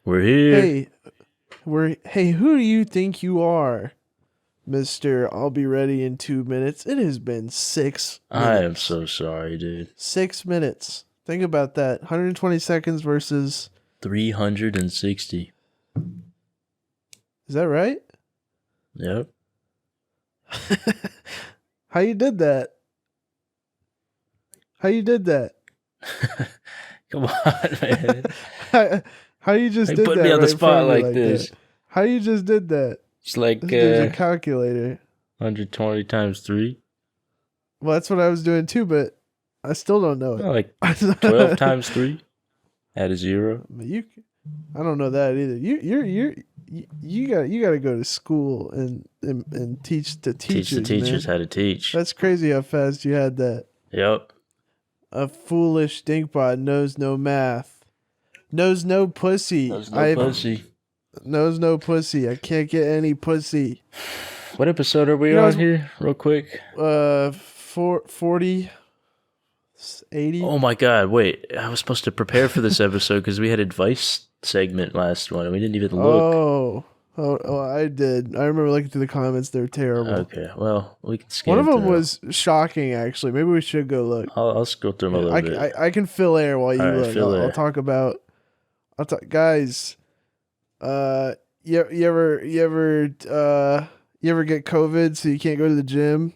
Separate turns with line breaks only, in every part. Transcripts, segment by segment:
We're here.
Hey, who do you think you are, Mister? I'll be ready in 2 minutes. It has been 6 minutes.
I am so sorry, dude.
6 minutes. Think about that. 120 seconds versus
360.
Is that right?
Yep.
How you did that?
Come on, man.
How you just did that?
Put me on the spot like this.
That? How you just did that?
It's like
There's a calculator.
120 times 3.
Well, that's what I was doing too, but I still don't know it.
Oh, like 12 times 3. Add a 0.
I don't know that either. You got to go to school and teach the teachers.
Teach the teachers how to teach.
That's crazy how fast you had that.
Yep.
A foolish stinkbot knows no math. Knows no pussy.
Knows no pussy.
Knows no pussy. I can't get any pussy.
What episode are we on here? Real quick.
40, 80.
Oh my god, wait. I was supposed to prepare for this episode because we had advice segment last one and we didn't even look.
Oh, I did. I remember looking through the comments. They're terrible.
Okay, well, we can scan
One of them
through.
was shocking, actually. Maybe we should go look.
I'll scroll through them a little bit.
I can fill air while you look. I'll talk about... Guys, you ever get COVID so you can't go to the gym?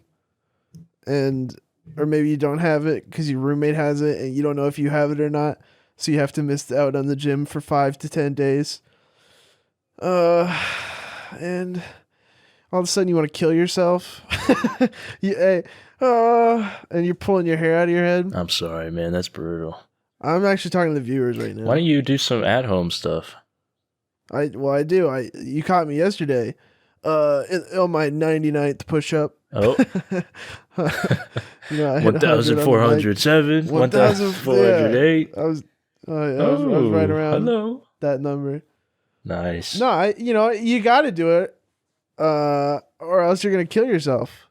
Or maybe you don't have it because your roommate has it and you don't know if you have it or not. So you have to miss out on the gym for 5 to 10 days. And all of a sudden you want to kill yourself. And you're pulling your hair out of your head.
I'm sorry, man. That's brutal.
I'm actually talking to the viewers right now.
Why don't you do some at-home stuff?
I do. You caught me yesterday. On my 99th push-up.
Oh. 1,407, 1,408.
I was right around that number.
Nice.
No, you got to do it, or else you're gonna kill yourself,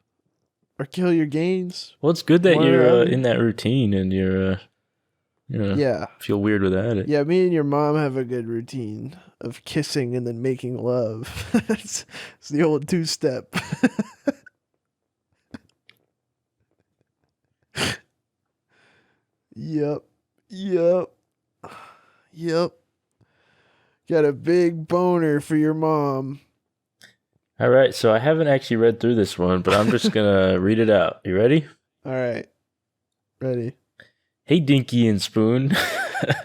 or kill your gains.
Well, it's good that you're in that routine and you're, feel weird without it.
Yeah, me and your mom have a good routine of kissing and then making love. It's the old 2-step. Yep. Got a big boner for your mom.
All right, so I haven't actually read through this one, but I'm just going to read it out. You ready?
All right. Ready.
Hey, Dinky and Spoon.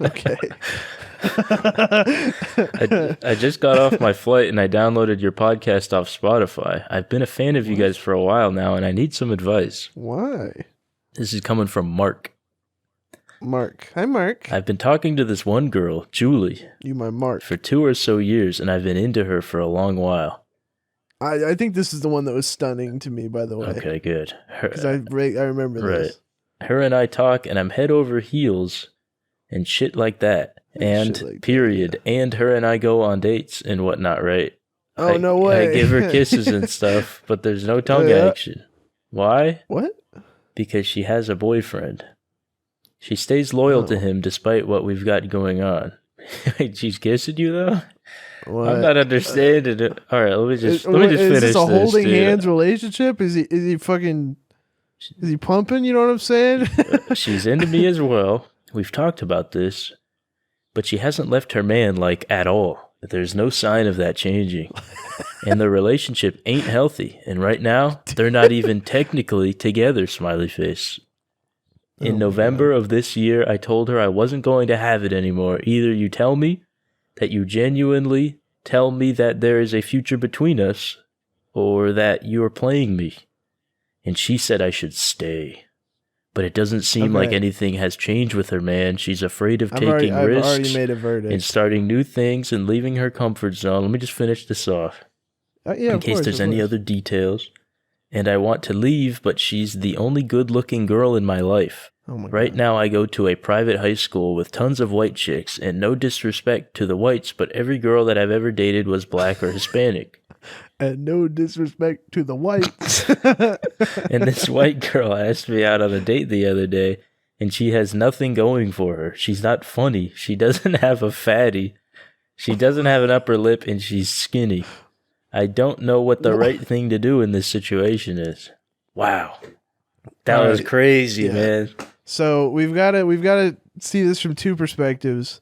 Okay.
I just got off my flight and I downloaded your podcast off Spotify. I've been a fan of you guys for a while now, and I need some advice.
Why?
This is coming from Mark.
Hi, Mark.
I've been talking to this one girl, Julie.
You my Mark.
For 2 or so years, and I've been into her for a long while.
I think this is the one that was stunning to me, by the way.
Okay, good.
Because I remember this.
Her and I talk, and I'm head over heels and shit like that. And period. That, yeah. And her and I go on dates and whatnot, right?
Oh, no way.
I give her kisses and stuff, but there's no tongue action. Why?
What?
Because she has a boyfriend. She stays loyal to him despite what we've got going on. She's kissing you, though? What? I'm not understanding it. All right, let me just finish this.
Is this a holding hands relationship? Is he pumping? You know what I'm saying?
She's into me as well. We've talked about this, but she hasn't left her man at all. There's no sign of that changing. And the relationship ain't healthy. And right now, they're not even technically together, smiley face. In November of this year, I told her I wasn't going to have it anymore. Either you tell me that you genuinely tell me that there is a future between us, or that you're playing me. And she said I should stay. But it doesn't seem like anything has changed with her, man. She's afraid of taking risks.
I've already made a verdict.
And starting new things and leaving her comfort zone. Let me just finish this off. In case there's any other details. And I want to leave, but she's the only good-looking girl in my life. Right now I go to a private high school with tons of white chicks, and no disrespect to the whites, but every girl that I've ever dated was black or Hispanic.
And no disrespect to the whites.
And this white girl asked me out on a date the other day, and she has nothing going for her. She's not funny. She doesn't have a fatty. She doesn't have an upper lip and she's skinny. I don't know what the right thing to do in this situation is. Wow. That was crazy, man.
So we've got to see this from two perspectives.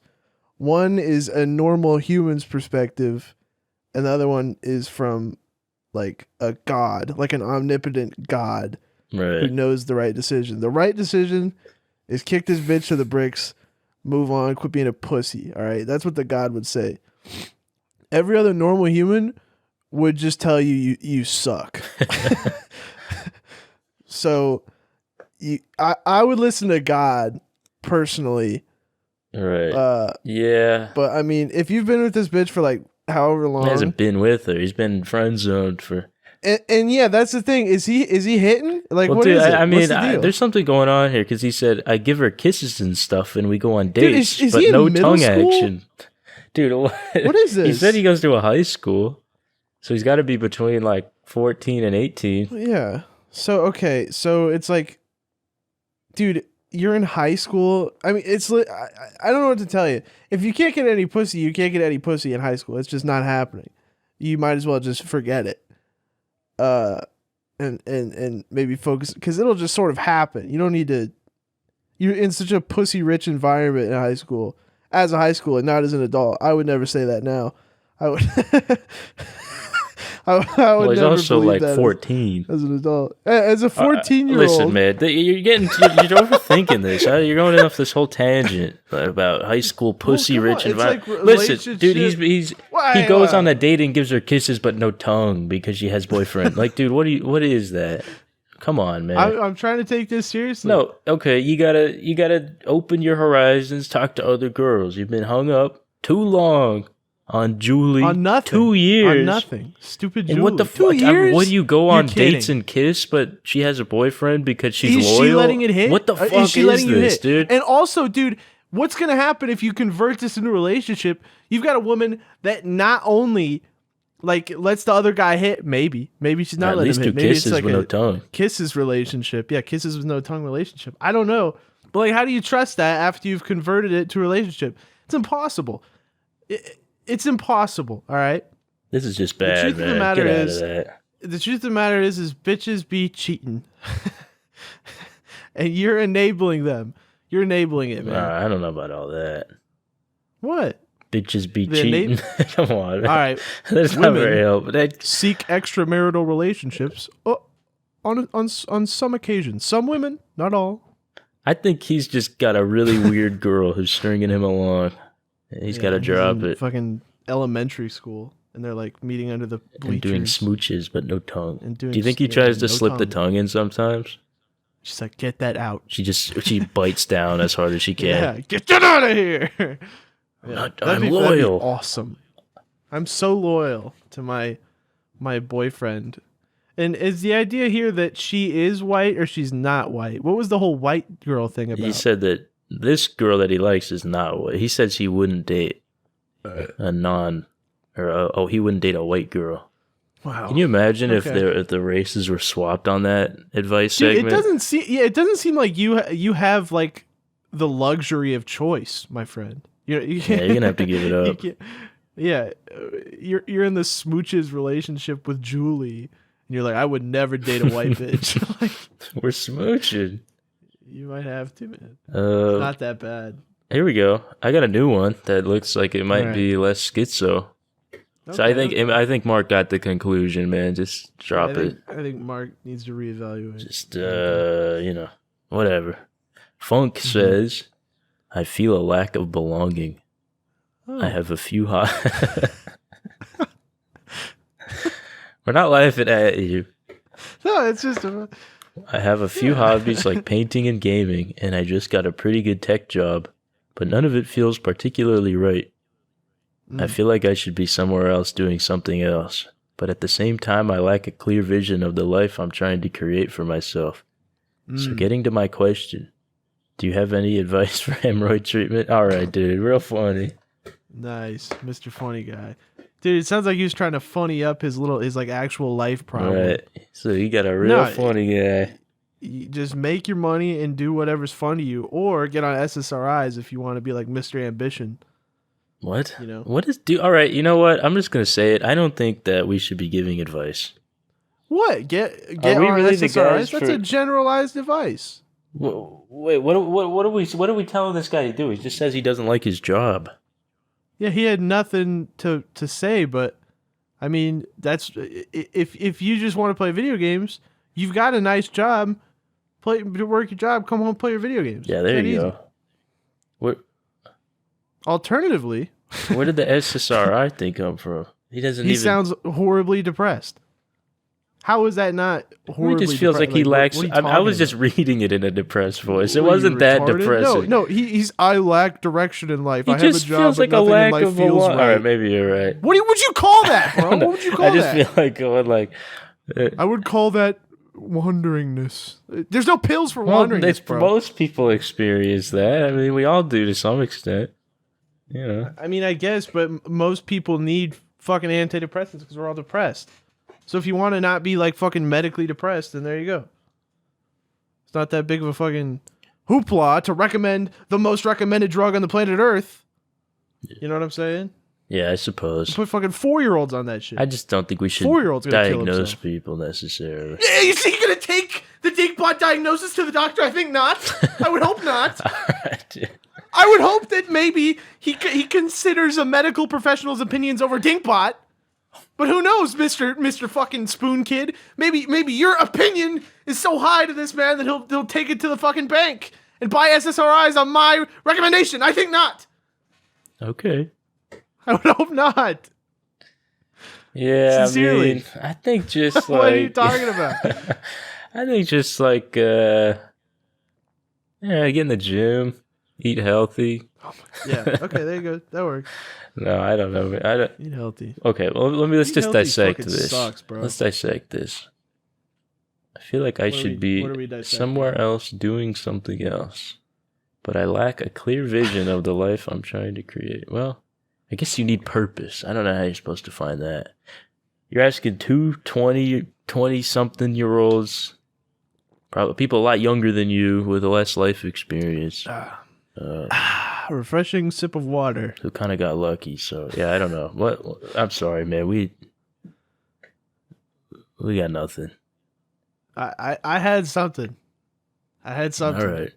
One is a normal human's perspective, and the other one is from like a god, like an omnipotent god who knows the right decision. The right decision is kick this bitch to the bricks, move on, quit being a pussy. All right, that's what the god would say. Every other normal human would just tell you suck. So I would listen to God personally.
Right. Yeah.
But I mean, if you've been with this bitch for like however long,
he hasn't been with her. He's been friend zoned for.
And yeah, that's the thing. Is he hitting? Like,
well,
what
dude,
is it?
I mean,
What's the deal?
there's something going on here because he said I give her kisses and stuff, and we go on dates,
Dude, is
but
he in
no
middle
tongue
school?
action. Dude,
what is this?
He said he goes to a high school, so he's got to be between like 14 and 18.
Yeah. So okay, so it's like, dude, you're in high school. I mean, I don't know what to tell you. If you can't get any pussy, you can't get any pussy in high school. It's just not happening. You might as well just forget it. And maybe focus, because it'll just sort of happen. You don't need to. You're in such a pussy rich environment in high school, as a high schooler, not as an adult. I would never say that now. I would. I would
well, he's
never
also
believe
like
that
14
as an adult. As a 14-year-old.
Listen, man, you're overthinking this. You're going off this whole tangent about high school pussy rich environment.
Like
listen, dude, he goes on a date and gives her kisses but no tongue because she has boyfriend. Like, dude, what is that? Come on, man.
I'm trying to take this seriously.
No, okay, you gotta open your horizons, talk to other girls. You've been hung up too long. On Julie,
on nothing.
2 years,
on nothing. Stupid Julie.
And what the fuck?
2 years?
What do you go on
kidding.
dates and kiss? But she has a boyfriend because she's
is
loyal.
She letting it hit?
What the fuck is this, dude?
And also, dude, what's gonna happen if you convert this into a relationship? You've got a woman that not only like lets the other guy hit. Maybe she's not letting him hit. Maybe
kisses
it's like
with no tongue.
Kisses relationship. Yeah, kisses with no tongue relationship. I don't know, but like, how do you trust that after you've converted it to a relationship? It's impossible. It's impossible, all right?
This is just bad,
the truth
man.
Of the matter
Get out
is,
of that.
The truth of the matter is bitches be cheating. And you're enabling them. You're enabling it, man.
I don't know about all that.
What?
Bitches be cheating. Come on, man.
All right.
That's not very helpful.
Seek extramarital relationships on some occasions. Some women, not all.
I think he's just got a really weird girl who's stringing him along. He's got to drop it.
Fucking elementary school, and they're like meeting under the bleachers.
And doing smooches, but no tongue. Do you think he tries to slip the tongue in sometimes?
She's like, get that out.
She bites down as hard as she can.
Yeah, get that out of here.
I'm loyal. That'd be
awesome. I'm so loyal to my boyfriend. And is the idea here that she is white or she's not white? What was the whole white girl thing about?
He said that this girl that he likes is not white. He said he wouldn't date he wouldn't date a white girl.
Wow.
Can you imagine if the races were swapped on that advice segment?
It doesn't seem like you have like the luxury of choice, my friend. You're
gonna have to give it up.
You're in the smooches relationship with Julie, and you're like, I would never date a white bitch. Like,
we're smooching.
You might have to, man. It's not that bad.
Here we go. I got a new one that looks like it might be less schizo. Okay, so I think Mark got the conclusion, man. Just drop it.
I think Mark needs to reevaluate.
Just whatever. Funk says, I feel a lack of belonging. Oh. I have a few We're not laughing at you.
No, it's just
I have a few hobbies like painting and gaming, and I just got a pretty good tech job, but none of it feels particularly right. I feel like I should be somewhere else doing something else, but at the same time, I lack a clear vision of the life I'm trying to create for myself. So getting to my question, do you have any advice for hemorrhoid treatment? All right, dude, real funny.
Nice, Mr. Funny Guy. Dude, it sounds like he was trying to funny up his like actual life problem.
Right. So you got a real funny guy.
You just make your money and do whatever's fun to you, or get on SSRIs if you want to be like Mr. Ambition.
What?
You know?
What is do? All right, you know what? I'm just gonna say it. I don't think that we should be giving advice.
What? Get
Are we
on
really the
SSRIs?
guys
That's
for-
a generalized advice.
Wait, what are we telling this guy to do? He just says he doesn't like his job.
Yeah, he had nothing to say, but I mean, that's if you just want to play video games, you've got a nice job. Work your job, come home, play your video games.
Yeah, there
It's
you
that
go. What?
Alternatively,
Where did the SSRI thing come from? He doesn't
he
even.
sounds horribly depressed. How is that not horribly
He just feels like he lacks.
what are you
I was
talking
just reading it in a depressed voice. It
about?
wasn't
What are you,
that
retarded?
depressing.
No, he's I lack direction in life.
He
I have a
just
job,
feels
but
like a
nothing in
lack
life
of a
feels
lot.
right.
All right, maybe you're right.
What would you call that, bro? What would you call
I just
that?
feel like going like.
I would call that wanderingness. There's no pills for
Well,
wanderingness, bro.
most people experience that. I mean, we all do to some extent. You know.
I mean, I guess, but most people need fucking antidepressants because we're all depressed. So if you want to not be like fucking medically depressed, then there you go. It's not that big of a fucking hoopla to recommend the most recommended drug on the planet Earth. You know what I'm saying?
Yeah, I suppose.
Put fucking 4-year-olds on that shit.
I just don't think we should
4-year-old's gonna kill
diagnose
himself.
people necessarily.
Yeah, you think you're gonna take the Dinkbot diagnosis to the doctor? I think not. I would hope not.
All right, dude.
I would hope that maybe he considers a medical professional's opinions over Dinkbot. But who knows, Mr. fucking spoonkid? Maybe your opinion is so high to this man that he'll take it to the fucking bank and buy SSRIs on my recommendation. I think not.
Okay.
I would hope not.
Yeah,
Sincerely.
I mean, I think just like.
What are you talking about?
I think just like, yeah, get in the gym, eat healthy.
Yeah. Okay. There you go. That works.
No, I don't know. I don't.
Eat healthy.
Okay, well, let's
Eat
just
healthy
dissect
fucking
this.
sucks, bro.
Let's dissect this. I feel like I
What are
should
we
be
dissecting?
somewhere else doing something else, but I lack a clear vision of the life I'm trying to create. Well, I guess you need purpose. I don't know how you're supposed to find that. You're asking two 20-something-year-olds, probably people a lot younger than you with less life experience,
Refreshing sip of water.
who kind of got lucky. So yeah, I don't know. What? I'm sorry, man. We got nothing.
I had something. I had something.
All right.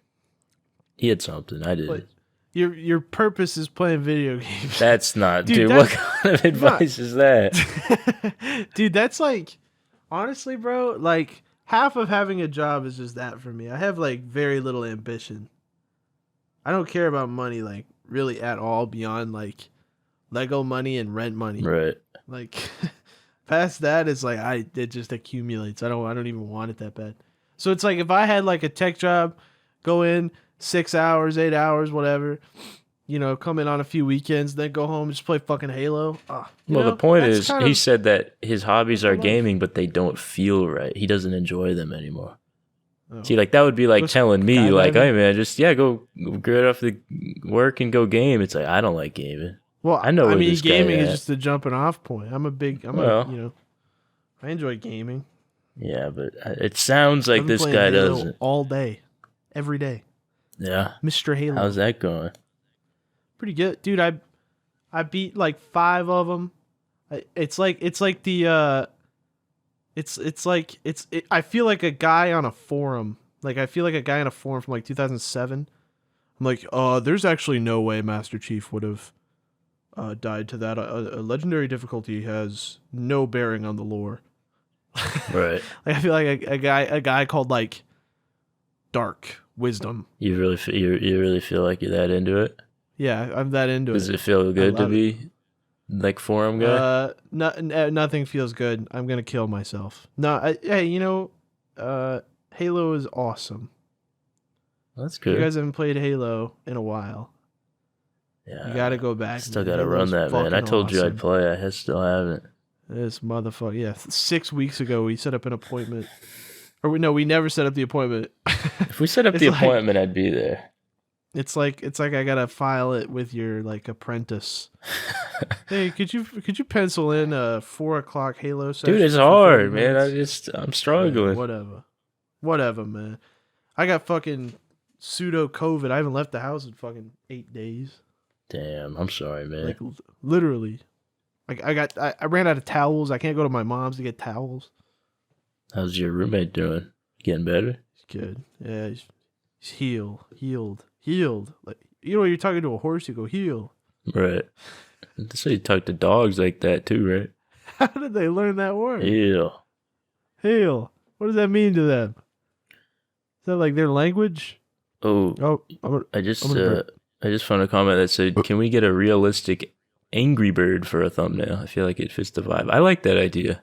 He had something. I didn't.
But your purpose is playing video games.
That's not,
Dude,
dude. What kind of advice is that?
Dude, that's like, honestly, bro, like half of having a job is just that for me. I have like very little ambition. I don't care about money like really at all beyond like Lego money and rent money.
Right.
Like past that is like it just accumulates. I don't even want it that bad. So it's like if I had like a tech job, go in 6 hours, 8 hours, whatever, come in on a few weekends, then go home and just play fucking Halo.
The point
that's
is,
kind
he
of-
said that his hobbies are
life.
gaming, but they don't feel right. He doesn't enjoy them anymore.
Oh.
See, like that would be like
Just
telling me, like,
skydiving?
hey man, just go get off the work and go game. It's like I don't like gaming.
Well,
I know where
mean,
this guy
gaming is
at.
just a jumping off point. I enjoy gaming.
Yeah, but it sounds like
I've been
this
playing
guy
Halo
doesn't.
all day, every day.
Yeah.
Mr. Halo.
How's that going?
Pretty good, dude. I beat like 5 of them. I feel like a guy on a forum. Like I feel like a guy on a forum from like 2007. I'm like, there's actually no way Master Chief would have died to that. A legendary difficulty has no bearing on the lore.
Right.
Like I feel like a guy called like Dark Wisdom.
You really feel like you're that into it?
Yeah, I'm that into
Does
it.
it feel good to
love
be like forum guy?
Nothing feels good. I'm gonna kill myself. No, Halo is awesome.
That's
You
good.
guys haven't played Halo in a while.
Yeah.
You gotta go back.
Still
man.
gotta run
Halo's
that, man. I
fucking
told you I'd
awesome.
play. I still haven't.
This motherfucker. Yeah, 6 weeks ago we set up an appointment. We never set up the appointment.
If we set up
It's
the
like-
appointment, I'd be there.
It's like I gotta file it with your like apprentice. Hey, could you pencil in a 4:00 Halo session?
Dude, it's
for
hard,
30
man.
minutes?
I'm struggling.
Whatever, man. I got fucking pseudo COVID. I haven't left the house in fucking 8 days.
Damn, I'm sorry, man.
Like literally. Like I ran out of towels. I can't go to my mom's to get towels.
How's your roommate doing? Getting better?
He's good. Yeah, he's healed. Like, you know, when you're talking to a horse, you go heal.
Right. So you talk to dogs like that too, right?
How did they learn that word?
Heal.
Heal. What does that mean to them? Is that like their language?
Oh,
Oh,
I just found a comment that said, "Can we get a realistic Angry Bird for a thumbnail?" I feel like it fits the vibe. I like that idea.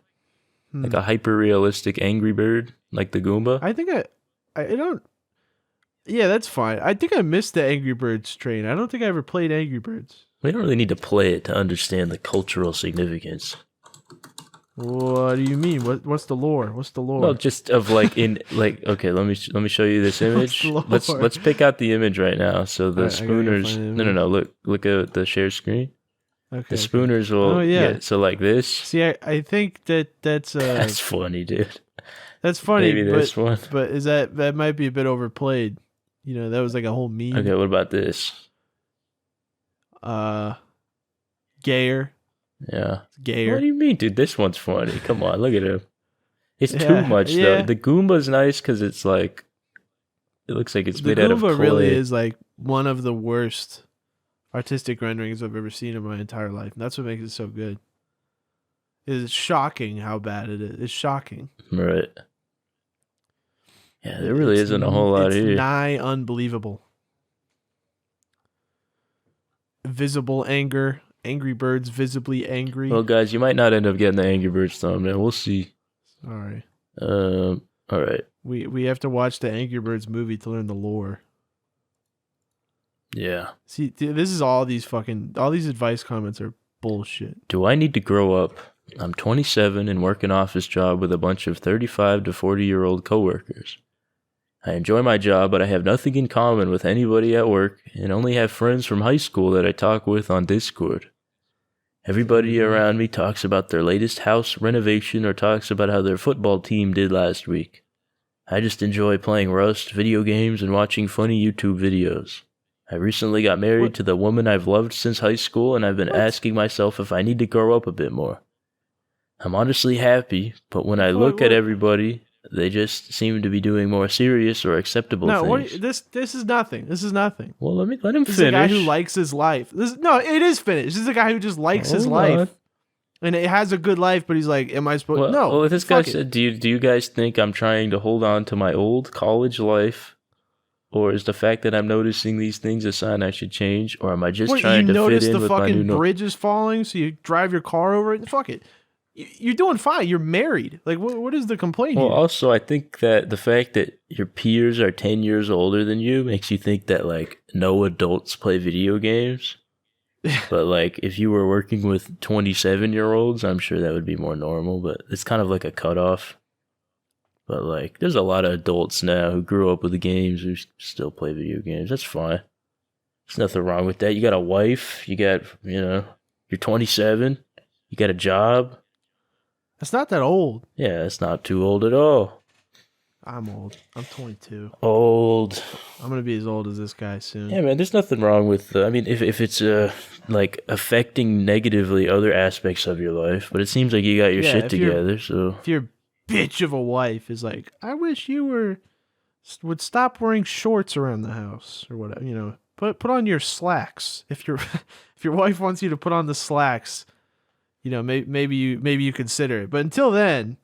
Like a hyper realistic Angry Bird, like the Goomba.
I think I don't. Yeah, that's fine. I think I missed the Angry Birds train. I don't think I ever played Angry Birds.
We don't really need to play it to understand the cultural significance.
What do you mean? What's the lore? What's the lore?
Well, just of like okay, let me show you this image. Let's pick out the image right now. So the Spooners. No. Look at the share screen. Okay. The Spooners will. Oh yeah. So like this.
See, I think that's
that's funny, dude.
That's funny.
Maybe this one.
But is that might be a bit overplayed? You know, that was like a whole meme.
Okay, what about this?
Gayer.
Yeah.
Gayer.
What do you mean, dude? This one's funny. Come on, look at him. It's too much though. The Goomba's nice because it's like, it looks like it's made out of clay.
The Goomba really is like one of the worst artistic renderings I've ever seen in my entire life. And that's what makes it so good. It is shocking how bad it is. It's shocking.
Right. Yeah, there really isn't a whole lot here.
It's nigh unbelievable. Visible anger. Angry Birds visibly angry.
Well, guys, you might not end up getting the Angry Birds thumbnail. We'll see.
All right.
All right.
We have to watch the Angry Birds movie to learn the lore.
Yeah.
See, this is all these advice comments are bullshit.
Do I need to grow up? I'm 27 and work an office job with a bunch of 35 to 40-year-old coworkers. I enjoy my job, but I have nothing in common with anybody at work and only have friends from high school that I talk with on Discord. Everybody around me talks about their latest house renovation or talks about how their football team did last week. I just enjoy playing Rust, video games, and watching funny YouTube videos. I recently got married to the woman I've loved since high school, and I've been asking myself if I need to grow up a bit more. I'm honestly happy, but when I look at everybody, they just seem to be doing more serious or acceptable things.
This is nothing. This is nothing.
Well, let him finish.
This is a guy who likes his life. It is finished. This is a guy who just likes his life. And it has a good life, but he's like, am I supposed no.
Well, this guy said, do you guys think I'm trying to hold on to my old college life? Or is the fact that I'm noticing these things a sign I should change? Or am I just trying to fit in with my new...
You notice the fucking bridge is falling, so you drive your car over it? Fuck it. You're doing fine. You're married. Like, what is the complaint here?
Well, also, I think that the fact that your peers are 10 years older than you makes you think that, like, no adults play video games. But, like, if you were working with 27-year-olds, I'm sure that would be more normal. But it's kind of like a cutoff. But, like, there's a lot of adults now who grew up with the games who still play video games. That's fine. There's nothing wrong with that. You got a wife. You got, you're 27. You got a job.
That's not that old.
Yeah, it's not too old at all.
I'm old. I'm 22.
Old.
I'm going to be as old as this guy soon.
Yeah, man, there's nothing wrong with, if it's, like, affecting negatively other aspects of your life. But it seems like you got your shit together, so...
If your bitch of a wife is like, I wish you would stop wearing shorts around the house, or whatever, put on your slacks. If your wife wants you to put on the slacks... maybe you consider it. But until then,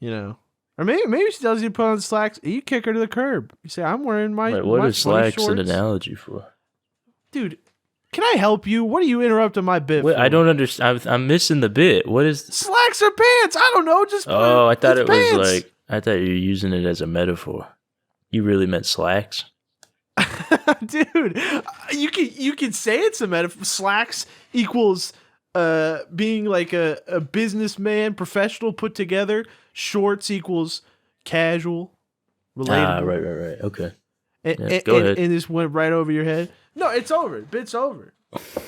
or maybe she tells you to put on slacks. You kick her to the curb. You say, "I'm wearing my."
Wait, what is slacks an analogy for?
Dude, can I help you? What are you interrupting my bit for?
I don't understand. I'm missing the bit. What is
slacks or pants? I don't know. Just
I thought it was like I thought you were using it as a metaphor. You really meant slacks,
dude. You can say it's a metaphor. Slacks equals. Being like a businessman, professional, put together. Shorts equals casual, relatable.
Right. Okay.
Go ahead. And this went right over your head. No, it's over. Bit's over.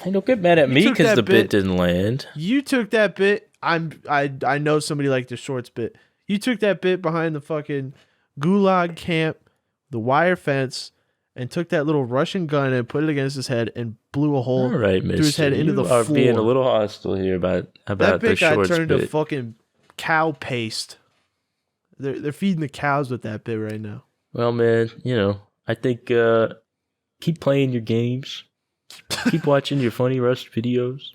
Hey, don't get mad at me because the bit didn't land.
You took that bit. I know somebody liked the shorts bit. You took that bit behind the fucking gulag camp, the wire fence, and took that little Russian gun and put it against his head and blew a hole
All right,
through his head
mister.
into
You
the
are
floor.
being a little hostile here
That
about the
bit got
shorts
turned to
bit.
fucking cow paste. They're feeding the cows with that bit right now.
Well, man, I think keep playing your games. Keep watching your funny Rust videos.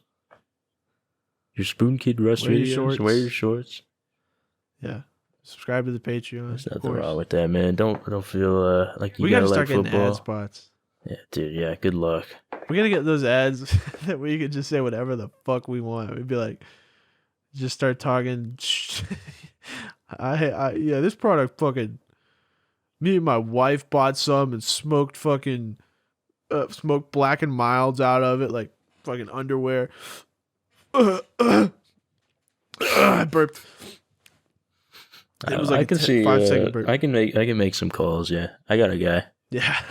Your spoonkid Rust
Wear your
videos.
shorts.
Wear your shorts.
Yeah. Subscribe to the Patreon.
There's
of
nothing
course.
wrong with that, man. Don't feel like you
We
gotta
gotta
like
start getting
football.
ad spots.
Yeah, dude. Yeah, good luck.
We gotta get those ads that we could just say whatever the fuck we want. We'd be like, just start talking. This product fucking. Me and my wife bought some and smoked fucking, smoked Black and Milds out of it like fucking underwear. I burped. It was like
I can
a
see.
5-second burp.
I can make some calls. Yeah, I got a guy.
Yeah,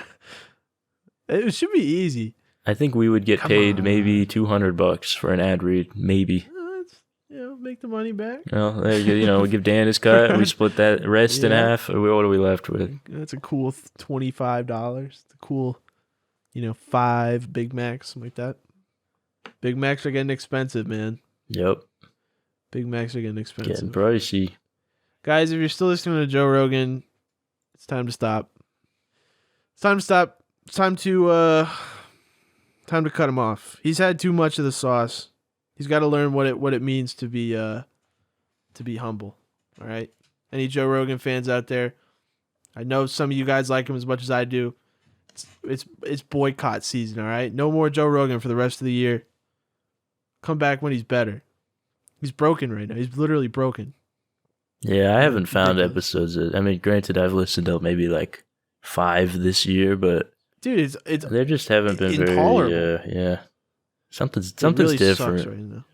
it should be easy.
I think we would get
Come
paid
on.
maybe $200 for an ad read. Maybe.
Let's, make the money back.
Well, there you go. We give Dan his cut. We split that rest in
Yeah.
half. What are we left with?
That's a cool $25. The cool, 5 Big Macs, something like that. Big Macs are getting expensive, man.
Yep.
Big Macs are getting expensive.
Getting pricey.
Guys, if you're still listening to Joe Rogan, it's time to stop. It's time to stop. It's time to cut him off. He's had too much of the sauce. He's got to learn what it means to be humble. All right? Any Joe Rogan fans out there? I know some of you guys like him as much as I do. It's boycott season, all right? No more Joe Rogan for the rest of the year. Come back when he's better. He's broken right now. He's literally broken.
Yeah, I haven't found
Ridiculous.
episodes. I mean, granted, I've listened to maybe like 5 this year, but
Dude, it's
they just haven't been
intolerable.
very. Yeah, something's
It really
different.
sucks right now.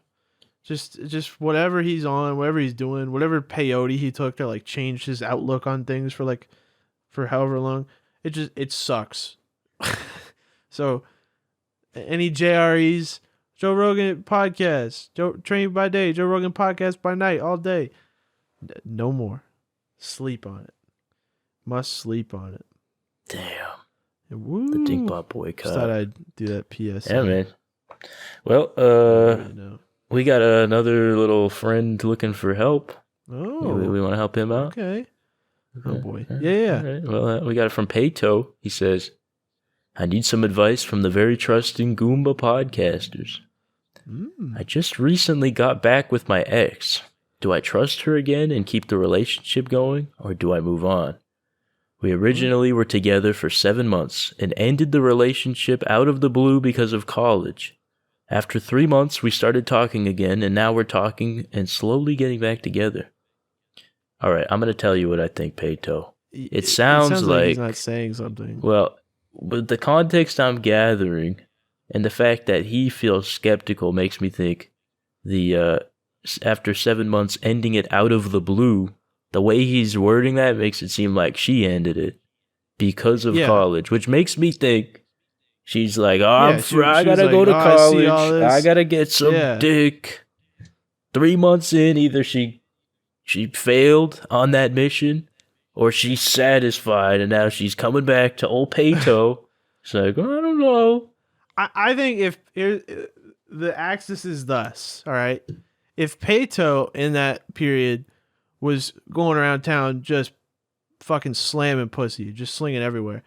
Just whatever he's on, whatever he's doing, whatever peyote he took to like change his outlook on things for however long, it sucks. So, any JREs, Joe Rogan podcast, Joe Train by day, Joe Rogan podcast by night, all day. No more. Sleep on it. Must sleep on it.
Damn,
Woo.
the Dinkbot
Just
boycott.
thought I'd do that PS.
Yeah, man. Well, we got another little friend looking for help.
Oh,
We want to help him out.
okay. Oh boy.
All
Yeah.
right. Well, we got it from Payto. He says, I need some advice from the very trusting Goomba podcasters. I just recently got back with my ex. Do I trust her again and keep the relationship going, or do I move on? We originally were together for 7 months and ended the relationship out of the blue because of college. After 3 months, we started talking again, and now we're talking and slowly getting back together. All right, I'm going to tell you what I think, Payto. It sounds like
he's not saying something.
Well, with the context I'm gathering and the fact that he feels skeptical makes me think after 7 months ending it out of the blue, the way he's wording that makes it seem like she ended it because of college, which makes me think she's like, I gotta go to college. I gotta get some dick. 3 months in, either she failed on that mission or she's satisfied and now she's coming back to old Payto. It's like, I don't know.
I think if the axis is thus, all right, if Payto in that period was going around town just fucking slamming pussy, just slinging everywhere,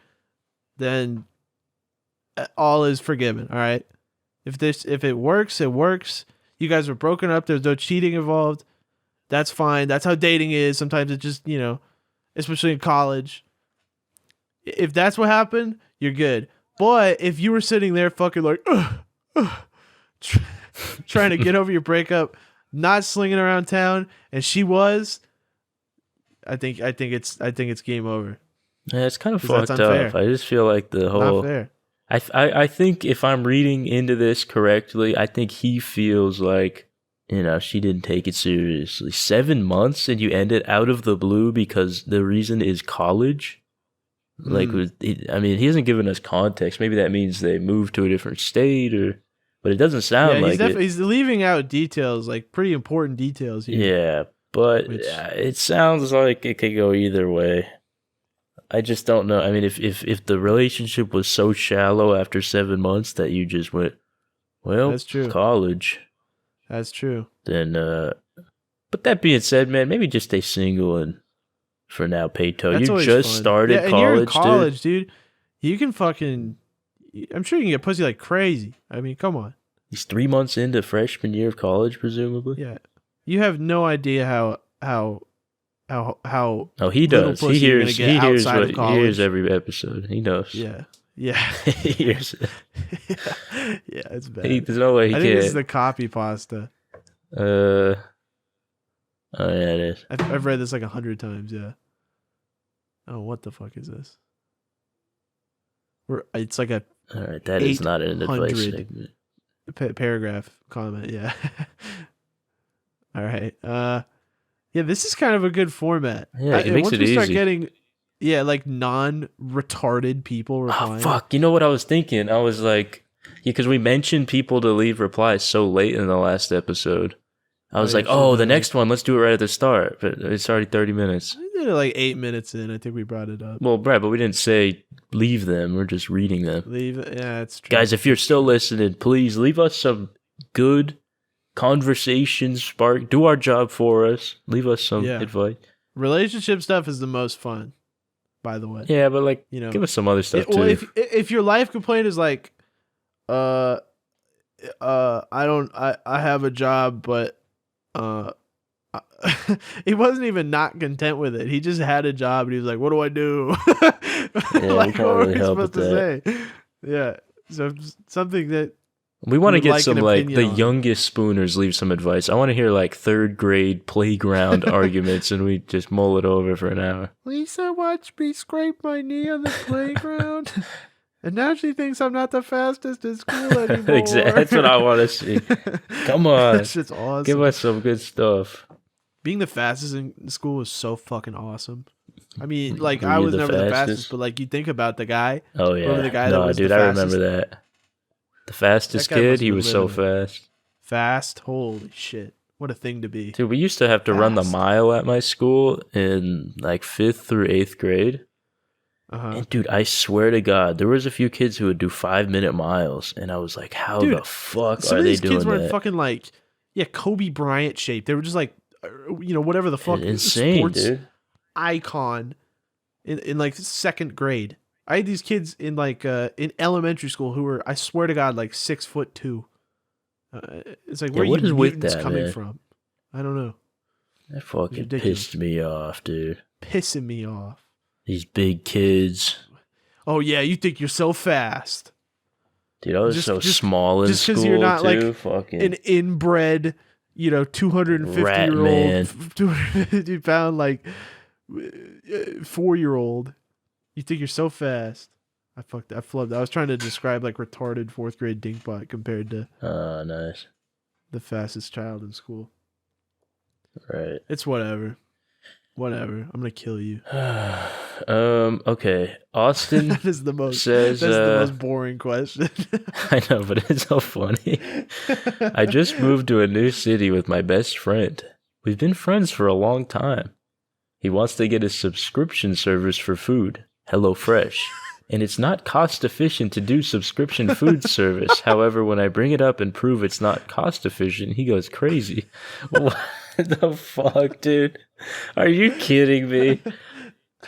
then all is forgiven, all right? If it works, it works. You guys were broken up, there's no cheating involved. That's fine. That's how dating is. Sometimes it just, especially in college. If that's what happened, you're good. But if you were sitting there fucking like, trying to get over your breakup, not slinging around town, and she was, I think it's game over.
Yeah, it's kind of
'Cause
fucked
that's unfair.
up. I just feel like the whole.
Not fair.
I think if I'm reading into this correctly, I think he feels like, she didn't take it seriously. 7 months and you end it out of the blue because the reason is college. Like, he hasn't given us context. Maybe that means they moved to a different state, but it doesn't sound like it.
He's leaving out details, like pretty important details here.
Yeah, but it sounds like it could go either way. I just don't know. I mean, if the relationship was so shallow after 7 months that you just went, well,
That's true.
college,
That's true.
then. But that being said, man, maybe just stay single and for now pay toll.
That's
You
always
just
fun.
started
Yeah, and
college,
you're in college, dude. You can fucking. I'm sure you can get pussy like crazy. I mean, come on.
He's 3 months into freshman year of college, presumably.
Yeah, you have no idea how.
Oh, he
little
does.
pussy
He
you're gonna
hears.
get
He hears
outside of
what. He
college.
hears every episode. He knows.
Yeah. Yeah.
He hears it.
Yeah, it's bad.
There's no way he
I
can't.
think this is the copy pasta.
Oh yeah, it is.
I've read this like 100 times. Yeah. Oh, what the fuck is this? It's like a
All right, that is not an advice
800
segment.
paragraph comment. Yeah. All right. Yeah, this is kind of a good format.
Yeah, it makes
once
it
we start
easy.
getting, like non-retarded people
Oh
replying.
fuck! You know what I was thinking? I was like, because we mentioned people to leave replies so late in the last episode. I was
yeah,
like,
so
the
then,
next one, let's do it right at the start. But it's already 30 minutes.
We did it like 8 minutes in. I think we brought it up.
Well, Brad, but we didn't say leave them. We're just reading them.
Leave it. Yeah, it's true.
Guys, if you're still listening, please leave us some good conversations. Do our job for us. Leave us some advice.
Relationship stuff is the most fun, by the way.
Yeah, but give us some other stuff too.
Well, if your life complaint is like, I have a job, but he wasn't even not content with it. He just had a job and he was like, what do I do?
Like, what
are we supposed to say? Yeah. So something that
we want to get
like
some
an
the
opinion on.
youngest spooners leave some advice. I want to hear third grade playground arguments and we just mull it over for an hour.
Lisa watched me scrape my knee on the playground. And now she thinks I'm not the fastest in school anymore.
Exactly. That's what I want to see. Come on.
That shit's awesome.
Give us some good stuff.
Being the fastest in school was so fucking awesome. I mean,
Were
I
you
was
the
never the
fastest?
fastest, but you think about the guy.
Oh, yeah.
Remember the guy that was
dude,
the
I
fastest?
remember that. The fastest
That guy
kid,
must
he
have
was
been
so
living
fast.
Fast? Holy shit. What a thing to be.
Dude, we used to have to run the
Fast.
mile at my school in 5th through 8th grade.
Uh-huh.
And dude, I swear to God, there was a few kids who would do 5-minute miles, and I was like, "How
Dude,
the fuck
Some
are
of
they
these kids
doing
were
that?"
fucking Kobe Bryant shape. They were just whatever the fuck.
Insane,
sports
dude.
icon in second grade. I had these kids in in elementary school who were, I swear to God, 6'2". It's like, where
what
are you
is with
mutants
that,
coming
man?
from? I don't know.
That fucking
Ridiculous.
pissed me off, dude.
Pissing me off.
These big kids.
Oh yeah, you think you're so fast.
Dude, I was
Just-
so
just-
small in
just 'cause
school,
you're not,
too. Fucking
An inbred, 250
Rat
year
man.
old, 250 pound 4-year-old. You think you're so fast. I flubbed. I was trying to describe retarded 4th grade dinkbot compared to
Oh, nice.
the fastest child in school.
Right.
It's whatever. Whatever. I'm gonna kill you.
Okay. Austin
That is the most.
says,
That's the most boring question.
I know, but it's so funny. I just moved to a new city with my best friend. We've been friends for a long time. He wants to get a subscription service for food, HelloFresh. And it's not cost efficient to do subscription food service. However, when I bring it up and prove it's not cost efficient, he goes crazy. What the fuck, dude? Are you kidding me?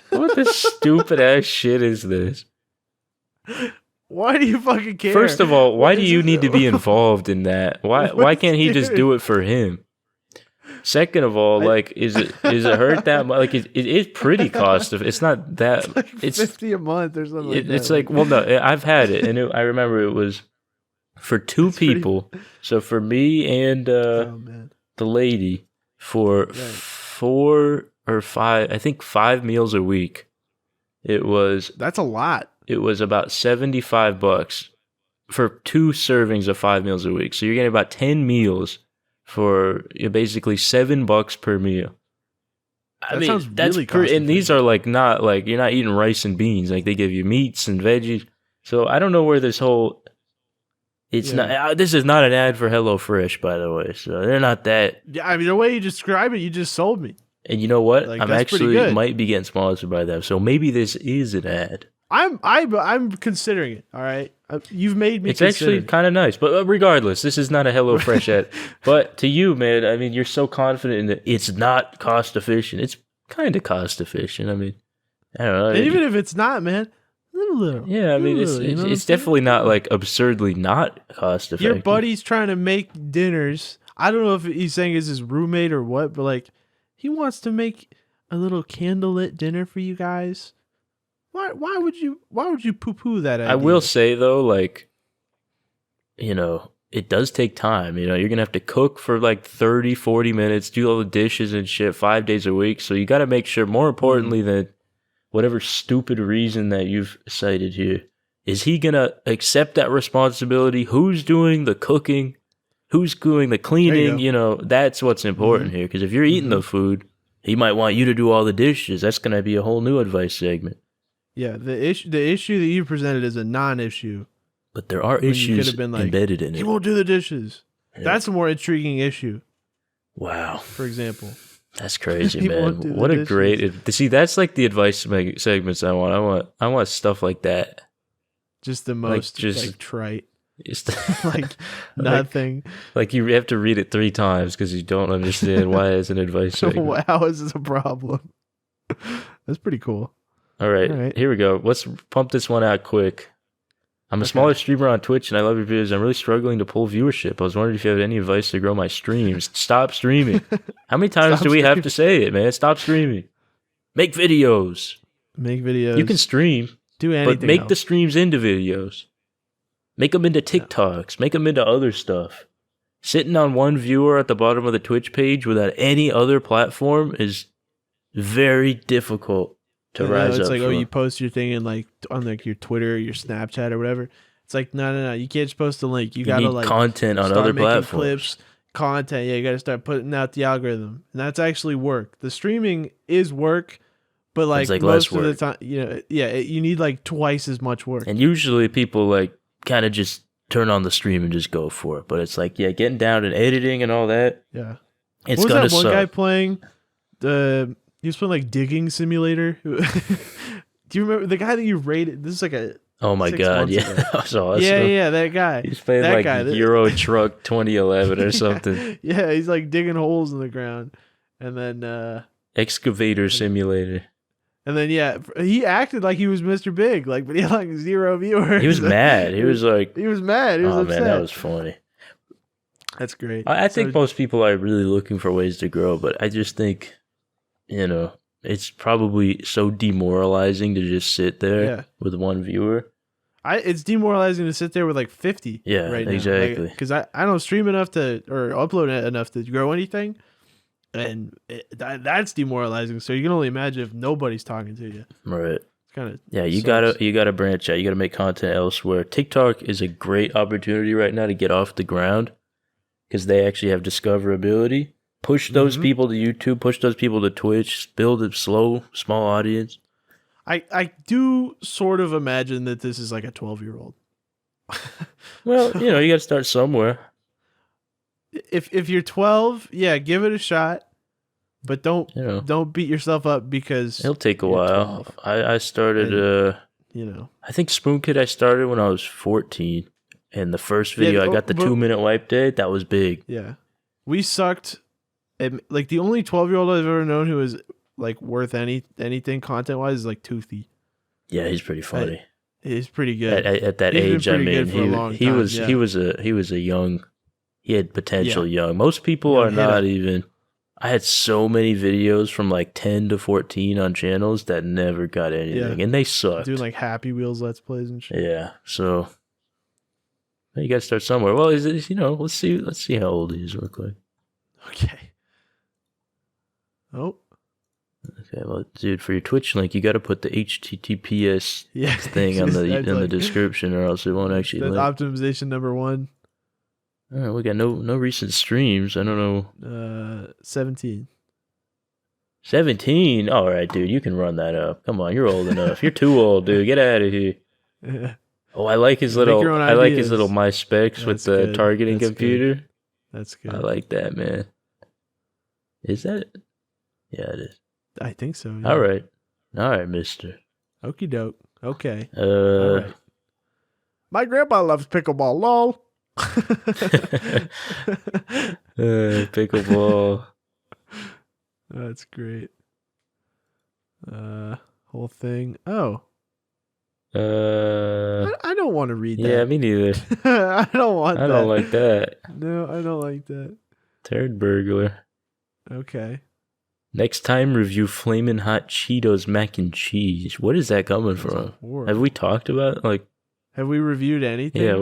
What the stupid ass shit is this?
Why do you fucking care?
First of all, why
What
do
is
you
this-
need to be involved in that? Why can't he just do it for him? Second of all, is it hurt that much? It is pretty cost of. It's not that.
It's $50 a month or something.
It's no, I've had it, and I remember it was for two people. So for me and
oh man.
the lady for 4 or 5, I think 5 meals a week.
That's a lot.
It was about $75 for 2 servings of 5 meals a week. So you're getting about 10 meals for basically $7 per meal.
That sounds really
and these are not you're not eating rice and beans. They give you meats and veggies. So I don't know where this whole. It's not. This is not an ad for HelloFresh, by the way. So they're not that.
Yeah, I mean the way you describe it, you just sold me.
And you know what?
Like,
I'm
that's pretty
actually
good.
might be getting sponsored by them, so maybe this is an ad.
I'm considering it. All right, you've made me.
It's actually kind of nice, but regardless, this is not a HelloFresh ad. But to you, man, I mean, you're so confident in that it's not cost efficient. It's kind of cost efficient. I mean, I don't know.
And even if it's not, man, little.
Yeah, I mean, it's definitely not like absurdly not cost effective.
Your buddy's trying to make dinners. I don't know if he's saying it's his roommate or what, but like, he wants to make a little candlelit dinner for you guys. Why would you poo-poo that idea?
I will say though, like, you know, it does take time. You know, you're gonna have to cook for like 30, 40 minutes, do all the dishes and shit 5 days a week. So you got to make sure, more importantly than whatever stupid reason that you've cited here, is he gonna accept that responsibility? Who's doing the cooking? Who's doing the cleaning? You know, that's what's important here. Because if you're eating the food, he might want you to do all the dishes. That's gonna be a whole new advice segment.
Yeah, the issue that you presented is a non-issue.
But there are issues
been like,
embedded in it.
He won't do the dishes. Yeah. That's a more intriguing issue.
Wow.
For example.
That's crazy, man. What a great... See, that's like the advice segments I want. I want stuff like that.
Just the most like trite. Like nothing.
Like you have to read it 3 times because you don't understand why it's an advice segment.
How is this a problem? That's pretty cool.
All right, here we go. Let's pump this one out quick. I'm a smaller streamer on Twitch, and I love your videos. I'm really struggling to pull viewership. I was wondering if you have any advice to grow my streams. Stop streaming. How many times do we have to say it, man? Stop streaming. Make videos.
Make videos.
You can stream.
Do anything
but make
else.
the streams into videos. Make them into TikToks. Make them into other stuff. Sitting on one viewer at the bottom of the Twitch page without any other platform is very difficult to rise up.
It's like, you post your thing in like on like your Twitter, or your Snapchat, or whatever. It's like, no. You can't just post a link. You gotta
need
like
content on other platforms.
Clips, content. Yeah, you gotta start putting out the algorithm, and that's actually work. The streaming is work, but like most of the time, you need like twice as much work.
And usually people like kind of just turn on the stream and just go for it. But it's like, getting down and editing and all that.
Yeah,
it's gonna suck.
One guy playing he was playing like Digging Simulator. Do you remember the guy that you rated? This is like a...
Oh my God, yeah. That was awesome.
Yeah, that guy.
He's playing that like Euro Truck 2011 or something.
Yeah, he's like digging holes in the ground. And then...
Excavator Simulator.
And then, he acted like he was Mr. Big, like, but he had like 0 viewers.
He was mad. He was like...
He was mad. He was upset.
Man, that was funny.
That's great.
I think most people are really looking for ways to grow, but I just think... You know, it's probably so demoralizing to just sit there with one viewer.
It's demoralizing to sit there with like 50.
Yeah,
right now.
exactly.
Because I don't stream enough or upload enough to grow anything, and that's demoralizing. So you can only imagine if nobody's talking to you.
Right.
It's kind of
you gotta branch out. You gotta make content elsewhere. TikTok is a great opportunity right now to get off the ground because they actually have discoverability. Push those people to YouTube, push those people to Twitch, build a small audience.
I do sort of imagine that this is like a 12-year-old.
Well, you got to start somewhere.
If you're 12, give it a shot, but don't beat yourself up because
it'll take a while. I started I think Spoonkid I started when I was 14, and the first video I got the 2-minute wipe day. That was big.
Yeah. We sucked. Like the only 12-year-old I've ever known who is like worth anything content wise is like Toothy.
Yeah, he's pretty funny.
He's pretty good
at that age. I mean, he was a young. He had potential young. Most people are not even. I had so many videos from like 10 to 14 on channels that never got anything, and they sucked.
Doing like Happy Wheels Let's Plays and shit.
Yeah, so you got to start somewhere. Well, is it? Let's see how old he is real quick.
Okay. Oh.
Okay, well, dude, for your Twitch link, you got to put the HTTPS thing on the description, or else it won't actually.
That's optimization number 1.
All right, we got no recent streams. I don't know.
17.
17. All right, dude, you can run that up. Come on, you're old enough. You're too old, dude. Get out of here. Oh, I like his little. I like his little my specs with the targeting computer.
That's good.
I like that, man. Is that? Yeah, it is.
I think so. Yeah.
All right, mister.
Okie doke. Okay.
Uh,
All right. My grandpa loves pickleball. Lol.
Pickleball.
That's great. Whole thing. Oh. I don't want to read that.
Yeah, me neither.
I don't want that.
I don't like that.
No, I don't like that.
Turd burglar.
Okay.
Next time, review Flamin' Hot Cheetos mac and cheese. What is that coming from? Have we talked about it? Like?
Have we reviewed anything?
Yeah.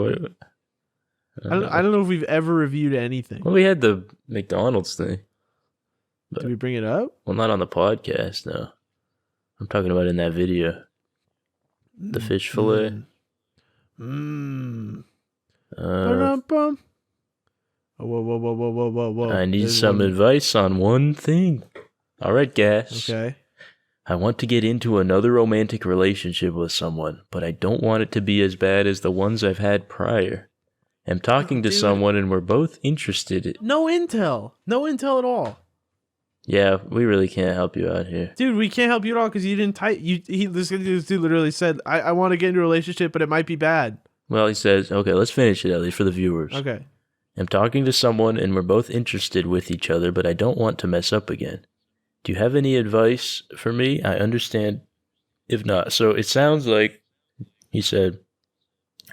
I don't know if we've ever reviewed anything.
Well, we had the McDonald's thing.
Did we bring it up?
Well, not on the podcast, no. I'm talking about in that video. The fish fillet.
Whoa.
I need some advice on one thing. All right, guys.
Okay.
I want to get into another romantic relationship with someone, but I don't want it to be as bad as the ones I've had prior. I'm talking to someone and we're both interested.
No intel. No intel at all.
Yeah, we really can't help you out here.
Dude, we can't help you at all because you didn't type. This dude literally said, I want to get into a relationship, but it might be bad.
Well, he says, okay, let's finish it at least for the viewers.
Okay.
I'm talking to someone and we're both interested with each other, but I don't want to mess up again. Do you have any advice for me? I understand if not. So it sounds like he said,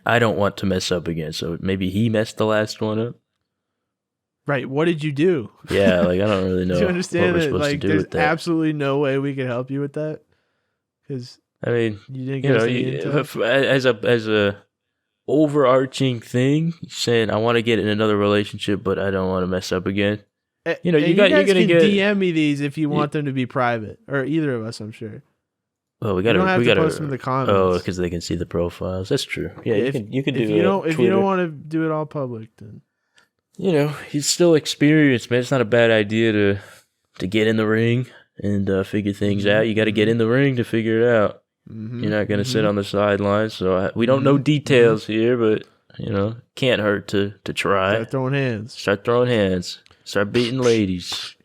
I don't want to mess up again. So maybe he messed the last one up.
Right. What did you do?
Yeah, like I don't really know.
Do you understand
what we're
that?
supposed
Like,
to do
there's
with that.
absolutely no way we can help you with that. Because
I mean,
you didn't give us any intel.
as a overarching thing, saying I want to get in another relationship, but I don't want to mess up again. You know,
you
you're gonna
can
get
DM me these if you want them to be private, or either of us. I'm sure.
Well, we
don't have to
gotta
post them in the comments.
Oh, because they can see the profiles. That's true. Yeah, you can do.
If you don't want to do it all public, then
you know he's still experienced, man. It's not a bad idea to get in the ring and figure things out. You got to get in the ring to figure it out. Mm-hmm. You're not gonna sit on the sidelines. So we don't know details here, but you know, can't hurt to try.
Start throwing hands.
Start beating ladies.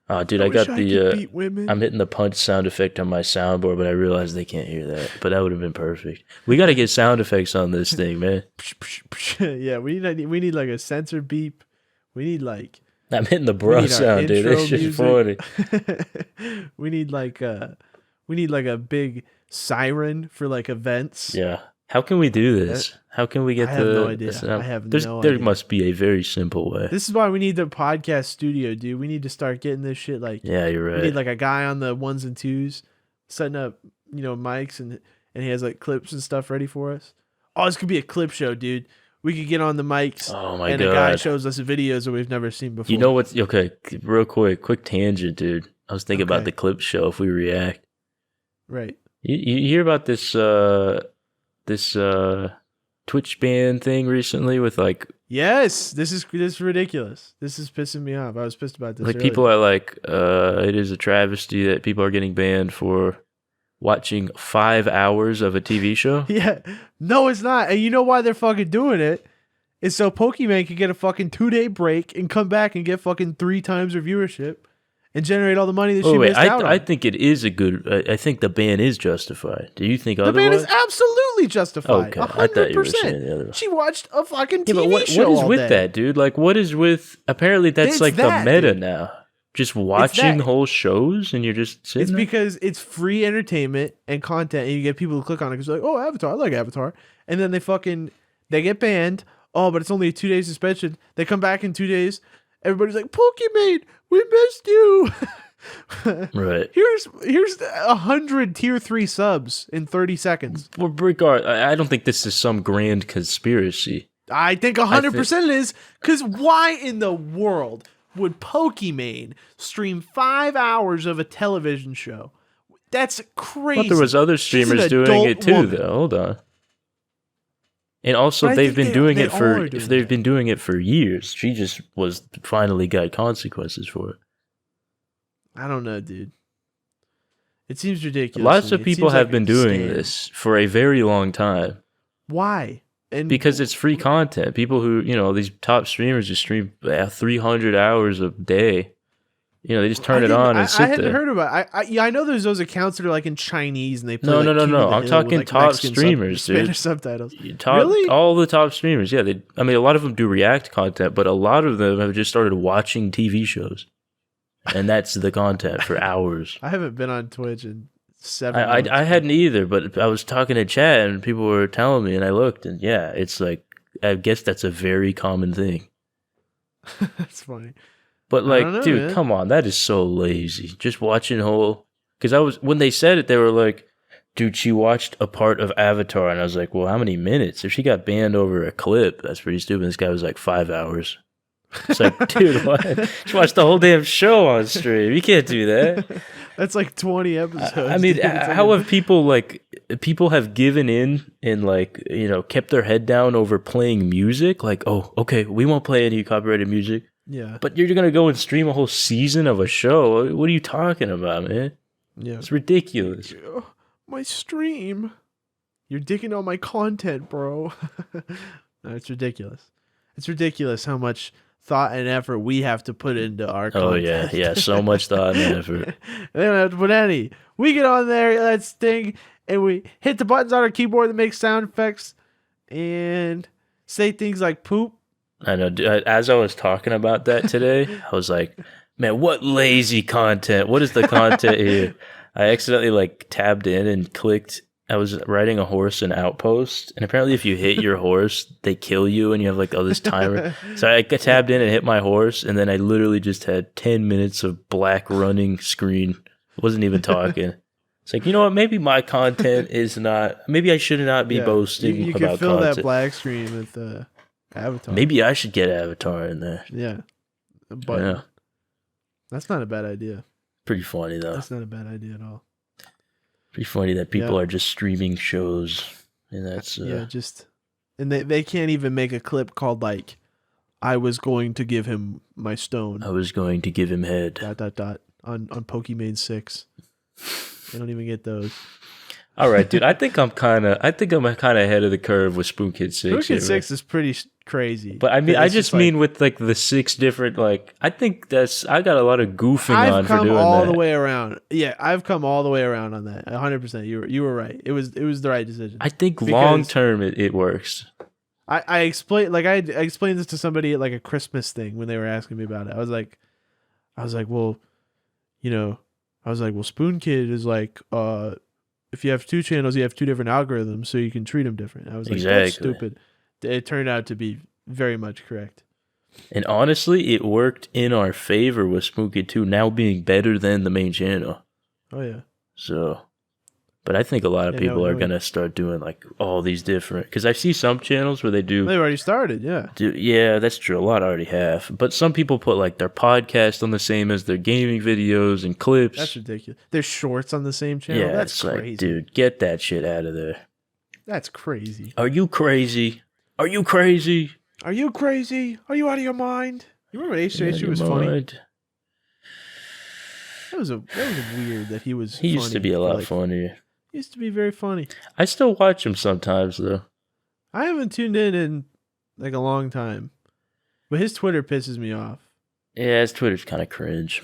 Oh, dude, I got I'm hitting the punch sound effect on my soundboard, but I realized they can't hear that. But that would have been perfect. We got to get sound effects on this thing, man.
Yeah, we need like a sensor beep. We need like
I'm hitting the bro sound, dude. It's just funny.
we need like a big siren for like events.
Yeah. How can we do this? How can we get
I have no idea.
There must be a very simple way.
This is why we need the podcast studio, dude. We need to start getting this shit like.
Yeah, you're right.
We need like a guy on the ones and twos, setting up, mics and he has like clips and stuff ready for us. Oh, this could be a clip show, dude. We could get on the mics.
Oh my
God. And a guy shows us videos that we've never seen before.
You know what's okay? Real quick tangent, dude. I was thinking about the clip show if we react.
Right.
You hear about this Twitch ban thing recently with like.
Yes, this is ridiculous. This is pissing me off. I was pissed about this.
Like
earlier.
people are like, it is a travesty that people are getting banned for watching 5 hours of a TV show.
Yeah, no, it's not. And you know why they're fucking doing it? It's so Pokimane can get a fucking 2-day break and come back and get fucking 3 times their viewership and generate all the money that she missed out on.
I think it is a good. I think the ban is justified. Do you think otherwise?
The ban is absolutely justified.
Okay,
100%.
I thought you were saying the other one.
She watched a fucking TV
but what
show
is
all
with
day.
that, dude? Like, what is with? Apparently, that's
It's
like
that,
the meta
dude.
now. Just watching whole shows and you're just sitting.
It's
there?
because it's free entertainment and content, and you get people to click on it because like, oh, Avatar, I like Avatar, and then they get banned. Oh, but it's only a 2-day suspension. They come back in 2 days. Everybody's like, Pokimane, we missed you.
Right.
Here's 100 tier 3 subs in 30 seconds.
Well, regard, I don't think this is some grand conspiracy.
I think 100% it is, because why in the world would Pokimane stream 5 hours of a television show? That's crazy.
But there was other streamers doing it too, though. Hold on. And also, they've been doing it for years. She just finally got consequences for it.
I don't know, dude. It seems ridiculous.
Lots of people have been doing this for a very long time.
Why? And
because it's free content. People who, these top streamers just stream 300 hours a day. You know, they just turn it on and sit
I hadn't
there.
heard about it. I know there's those accounts that are like in Chinese and they play
No,
like
no, no,
King
no.
of the
I'm
Hill
talking
with, like,
top
Mexican
streamers, dude.
Spanish subtitles.
Really? All the top streamers, yeah. I mean, a lot of them do React content, but a lot of them have just started watching TV shows, and that's the content for hours.
I haven't been on Twitch in 7 months.
I hadn't either, but I was talking to chat and people were telling me, and I looked, and yeah, it's like I guess that's a very common thing.
That's funny.
But like,
know,
dude,
man.
come on, that is so lazy. Just watching whole, because when they said it, they were like, dude, she watched a part of Avatar, and I was like, well, how many minutes? If she got banned over a clip, that's pretty stupid. This guy was like 5 hours. It's like, dude, what? She watched the whole damn show on stream. You can't do that.
That's like 20 episodes.
I mean,
dude. It's like
how have people have given in and like, you know, kept their head down over playing music? Like, oh, okay, we won't play any copyrighted music.
Yeah.
But you're going to go and stream a whole season of a show? What are you talking about, man?
Yeah.
It's ridiculous.
My stream. You're dicking on my content, bro. No, it's ridiculous. It's ridiculous how much thought and effort we have to put into our content.
Oh, yeah. So much thought and effort.
They don't have to put any. We get on there, that sting, and we hit the buttons on our keyboard that make sound effects and say things like poop.
I know. As I was talking about that today, I was like, man, what lazy content. What is the content here? I accidentally like tabbed in and clicked. I was riding a horse in Outpost, and apparently if you hit your horse, they kill you, and you have like all this timer. So I tabbed in and hit my horse, and then I literally just had 10 minutes of black running screen. Wasn't even talking. It's like, you know what? Maybe my content is not. Maybe I should not be boasting
you
about
can fill
content.
that black screen with Avatar.
Maybe I should get Avatar in there.
Yeah. But
Yeah.
that's not a bad idea.
Pretty funny though.
That's not a bad idea at all.
Pretty funny that people are just streaming shows, and that's
and they can't even make a clip called like, I was going to give him my stone.
I was going to give him head. ...
on Pokimane 6. They don't even get those.
All right, dude. I think I'm kind of ahead of the curve with spoonkid 6.
Spoonkid 6 is pretty crazy.
But I mean, I just mean with like the 6 different like. I think I got a lot of goofing on for doing that.
I've come all the way around. Yeah, I've come all the way around on that. 100%. You were right. It was the right decision.
I think long term it works.
I explained this to somebody at like a Christmas thing when they were asking me about it. I was like, well, Spoonkid is like, if you have 2 channels, you have 2 different algorithms, so you can treat them different. I was like, that's stupid. It turned out to be very much correct.
And honestly, it worked in our favor with Spoonkid 2 now being better than the main channel.
Oh, yeah.
So, but I think a lot of people are going to start doing like all these different, because I see some channels where they do.
They've already started, yeah.
Yeah, that's true. A lot already have. But some people put like their podcast on the same as their gaming videos and clips.
That's ridiculous. There's shorts on the same channel.
Yeah,
that's crazy.
Like, dude, get that shit out of there.
That's crazy.
Are you crazy? Are you crazy?
Are you crazy? Are you out of your mind? You remember when H2H2 was funny? That was weird that he was.
He used to be a lot funnier.
He used to be very funny.
I still watch him sometimes though.
I haven't tuned in like a long time, but his Twitter pisses me off.
Yeah, his Twitter's kind of cringe.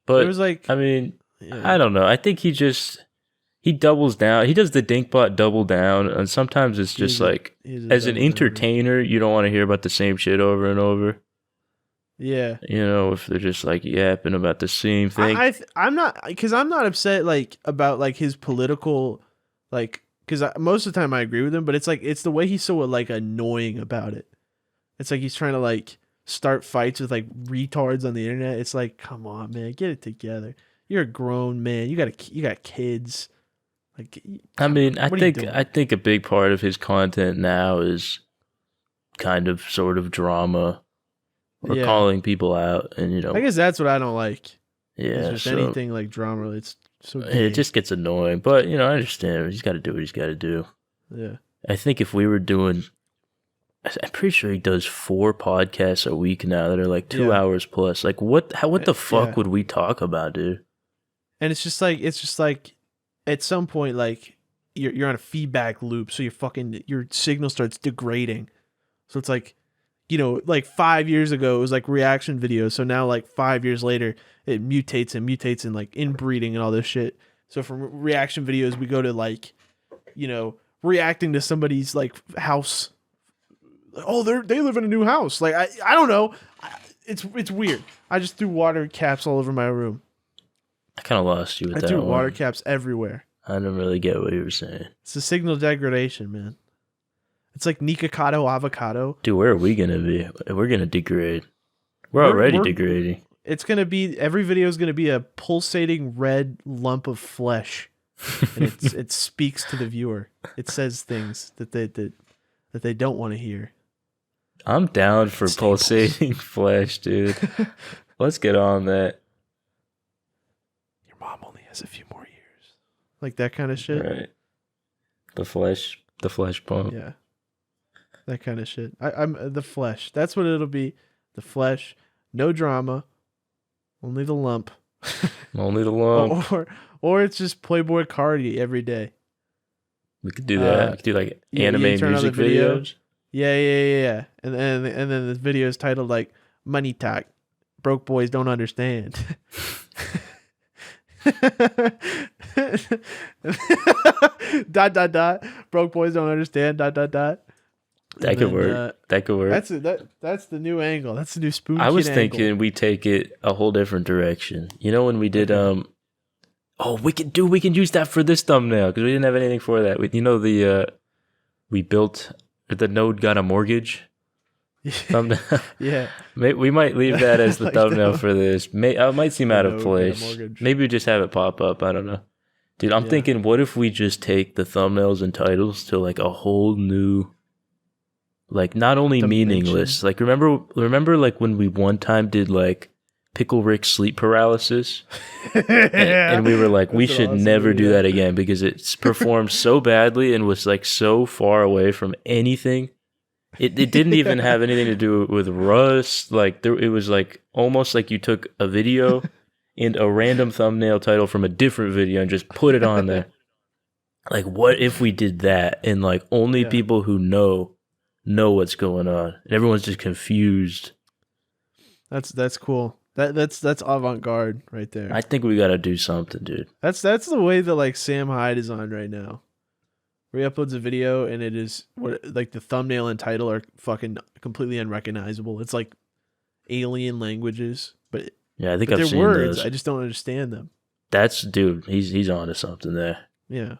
But
it was like,
I mean, I don't know. I think he doubles down. He does the Dinkbot double down, and sometimes it's just like, as an entertainer, you don't want to hear about the same shit over and over.
Yeah.
You know, if they're just like yapping about the same thing.
I'm not upset like about like his political, like, because most of the time I agree with him, but it's like, it's the way he's so like annoying about it. It's like he's trying to like start fights with like retards on the internet. It's like, come on, man, get it together. You're a grown man. You got kids. Like,
I mean, I think a big part of his content now is kind of sort of drama. Or calling people out, and you know,
I guess that's what I don't like.
Yeah,
just anything like drama, it's so
it just gets annoying. But you know, I understand. He's got to do what he's got to do.
Yeah,
I think if we were doing, I'm pretty sure he does 4 podcasts a week now that are like 2 hours plus. Like, what the fuck would we talk about, dude?
And it's just like, at some point, like you're on a feedback loop, so your signal starts degrading. So it's like, like 5 years ago it was like reaction videos. So now like 5 years later it mutates and like inbreeding and all this shit. So from reaction videos we go to like, reacting to somebody's like house. Oh, they live in a new house. Like I don't know. It's weird. I just threw water caps all over my room.
I kind of lost you with that.
I threw water caps everywhere.
I didn't really get what you were saying.
It's a signal degradation, man. It's like Nikocado avocado.
Dude, where are we gonna be? We're gonna degrade. We're already degrading.
It's gonna be every video is gonna be a pulsating red lump of flesh, and it speaks to the viewer. It says things that they don't want to hear.
I'm down for pulsating flesh, dude. Let's get on that.
Your mom only has a few more years, like that kind of shit.
Right. The flesh pump.
Yeah. That kind of shit. I'm the flesh. That's what it'll be. The flesh. No drama. Only the lump.
Only the lump.
Or it's just Playboy Cardi every day.
We could do that. We could do like anime music videos.
Yeah. And then the video is titled like Money Talk. Broke boys don't understand. dot. Broke boys don't understand. Dot.
That could work. That could work.
That's the new angle. That's the new spoonkid
I was
angle.
thinking we take it a whole different direction. You know when we did we can use that for this thumbnail because we didn't have anything for that. We built the Node got a mortgage thumbnail.
Yeah.
We might leave that as the like thumbnail for this. It might seem out of place. Maybe we just have it pop up. I don't know. Dude, I'm thinking what if we just take the thumbnails and titles to like a whole new, like not only meaningless, like remember like when we one time did like Pickle Rick's sleep paralysis and we were like, we should never do that again because it's performed so badly and was like so far away from anything. It didn't even have anything to do with Rust. Like it was like almost like you took a video and a random thumbnail title from a different video and just put it on there. Like what if we did that and like only people who know what's going on and everyone's just confused.
That's cool. That's avant-garde right there.
I think we gotta do something, dude.
That's the way that like Sam Hyde is on right now. Where he uploads a video and it is like the thumbnail and title are fucking completely unrecognizable. It's like alien languages, but
yeah, I think I've seen
words.
those.
I just don't understand them.
That's dude. He's onto something there.
Yeah.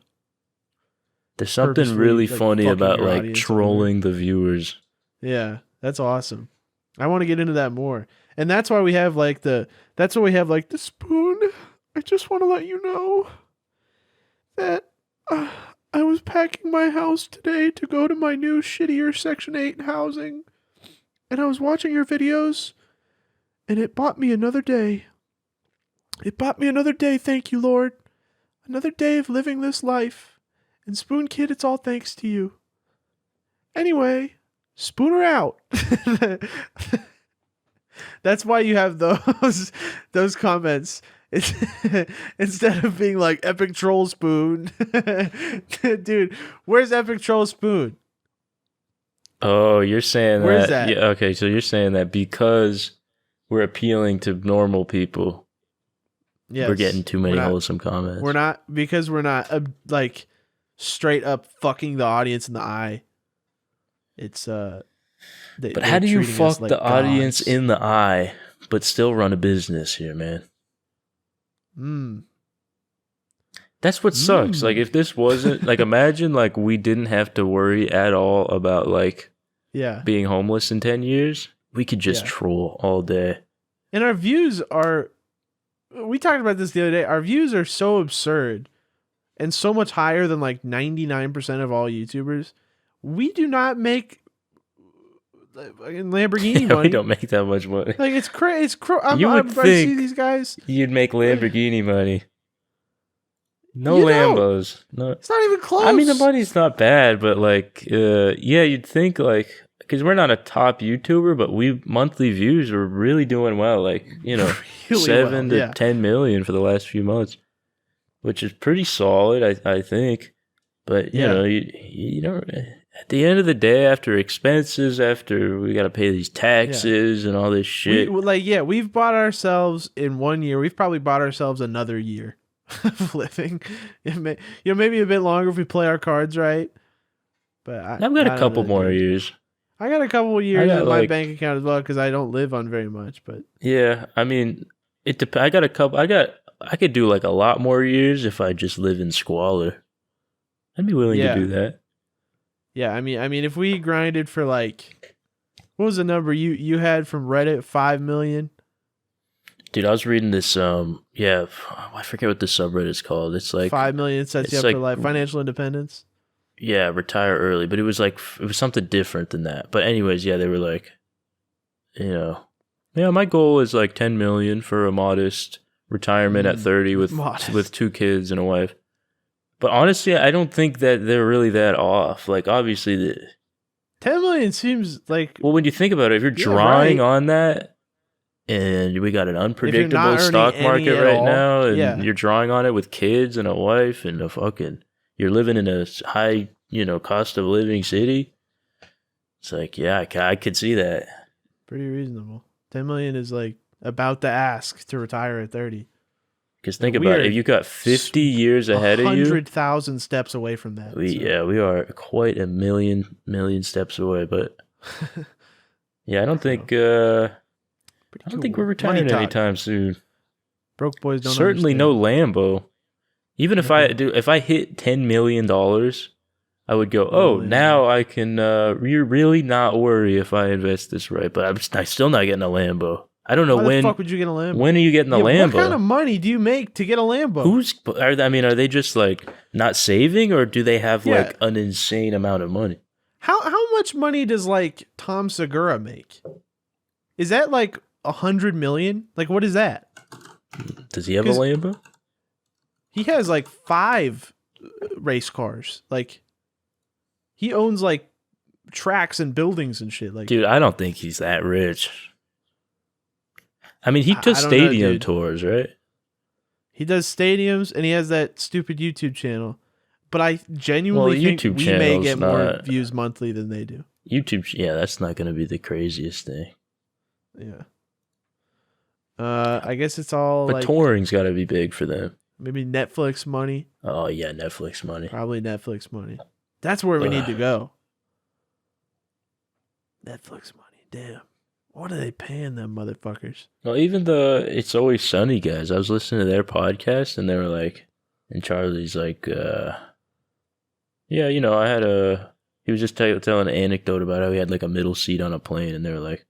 There's something really funny about like trolling the viewers.
Yeah, that's awesome. I want to get into that more. And that's why we have like the spoon. I just want to let you know that I was packing my house today to go to my new shittier Section 8 housing. And I was watching your videos and it bought me another day. It bought me another day, thank you, Lord. Another day of living this life. And spoonkid, it's all thanks to you. Anyway, spooner out. That's why you have those comments. Instead of being like epic troll spoon. Dude, where's epic troll spoon?
Oh, you're saying
Where's that?
Yeah, okay, so you're saying that because we're appealing to normal people. Yes. We're getting too many wholesome comments.
We're not like straight up fucking the audience in the eye. It's
but how do you fuck like the audience in the eye but still run a business here, man? That's what sucks. Like if this wasn't like imagine like we didn't have to worry at all about like being homeless in 10 years. We could just troll all day.
And our views are we talked about this the other day. Our views are so absurd and so much higher than like 99% of all YouTubers. We do not make Lamborghini money.
We don't make that much money.
Like it's crazy.
You would think
see these guys.
You'd make Lamborghini money. No Lambos. No,
it's not even close.
I mean, the money's not bad, but like, you'd think like because we're not a top YouTuber, but monthly views are really doing well. Like really 7 to 10 million for the last few months, which is pretty solid, I think. But you know, you don't. At the end of the day, after expenses, after we got to pay these taxes and all this shit.
We've bought ourselves in 1 year. We've probably bought ourselves another year of living. Maybe a bit longer if we play our cards right. But
I've got a couple more years.
I got a couple of years in my bank account as well because I don't live on very much. But
yeah, I mean, I got a couple. I could do like a lot more years if I just live in squalor. I'd be willing to do that.
Yeah, I mean, if we grinded for like, what was the number you had from Reddit? 5 million.
Dude, I was reading this. I forget what the subreddit's called. It's like
5 million sets you up for like financial independence.
Yeah, retire early, but it was something different than that. But anyways, yeah, they were like, my goal is like 10 million for a modest retirement at 30 with 2 kids and a wife. But honestly, I don't think that they're really that off. Like, obviously,
10 million seems like...
Well, when you think about it, if you're drawing on that, and we got an unpredictable stock market right now, and you're drawing on it with kids and a wife and you're living in a high, cost of living city, it's like, yeah, I could see that.
Pretty reasonable. 10 million is like about to ask to retire at 30.
Because think about it, if you got 50 years ahead of you,
100,000 steps away from that.
We are quite a million steps away. But yeah, I don't think we're retiring anytime soon.
Broke boys don't.
Certainly no Lambo. Even if I hit $10 million, I would go, now I can really not worry if I invest this right. But I'm still not getting a Lambo. I don't know when.
Why the fuck would you get a Lambo?
When are you getting a Lambo?
What kind of money do you make to get a Lambo?
Are they just like not saving, or do they have like an insane amount of money?
How much money does like Tom Segura make? Is that like 100 million? Like, what is that?
Does he have a Lambo?
He has like 5 race cars. Like, he owns like tracks and buildings and shit. Like,
dude, I don't think he's that rich. I mean, he does stadium tours, right?
He does stadiums, and he has that stupid YouTube channel. But I genuinely think we may get more views monthly than they do.
YouTube, that's not going to be the craziest thing.
Yeah. I guess it's all
but touring's got to be big for them.
Maybe Netflix money.
Oh, yeah, Netflix money.
Probably Netflix money. That's where we need to go. Netflix money, damn. What are they paying them motherfuckers?
Well, even the It's Always Sunny guys, I was listening to their podcast, and they were like, and Charlie's like, I had he was just telling an anecdote about how he had like a middle seat on a plane, and they were like,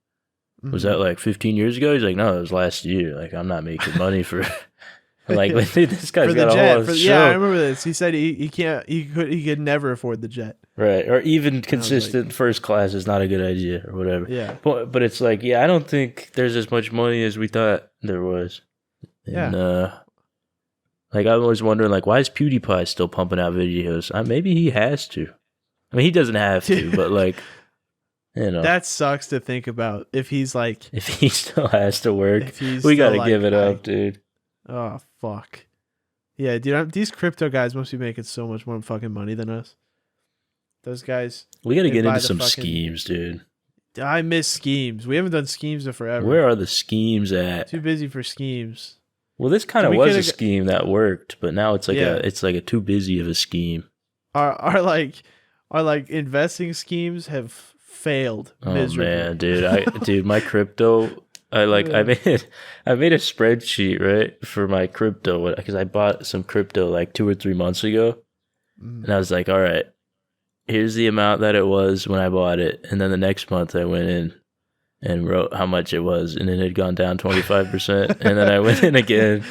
was that like 15 years ago? He's like, no, it was last year. Like, I'm not making money for... Like, dude, this guy's got a whole show.
Yeah, I remember this. He said he could never afford the jet.
Right, or even consistent first class is not a good idea, or whatever.
Yeah,
but it's like, I don't think there's as much money as we thought there was. And, like, I was wondering, like, why is PewDiePie still pumping out videos? Maybe he has to. I mean, he doesn't have to, but like,
that sucks to think about. If he's like,
if he still has to work, we got to give it up, dude.
Oh, fuck. Yeah, dude, these crypto guys must be making so much more fucking money than us. Those guys.
We got to get into some schemes, dude.
I miss schemes. We haven't done schemes in forever.
Where are the schemes at?
Too busy for schemes.
Well, this kind of was a scheme that worked, but now it's like a too busy of a scheme.
Our investing schemes have failed miserably.
Oh man, dude, my crypto... I made a spreadsheet, right, for my crypto, because I bought some crypto like 2 or 3 months ago, and I was like, all right, here's the amount that it was when I bought it, and then the next month I went in and wrote how much it was, and it had gone down 25%, and then I went in again,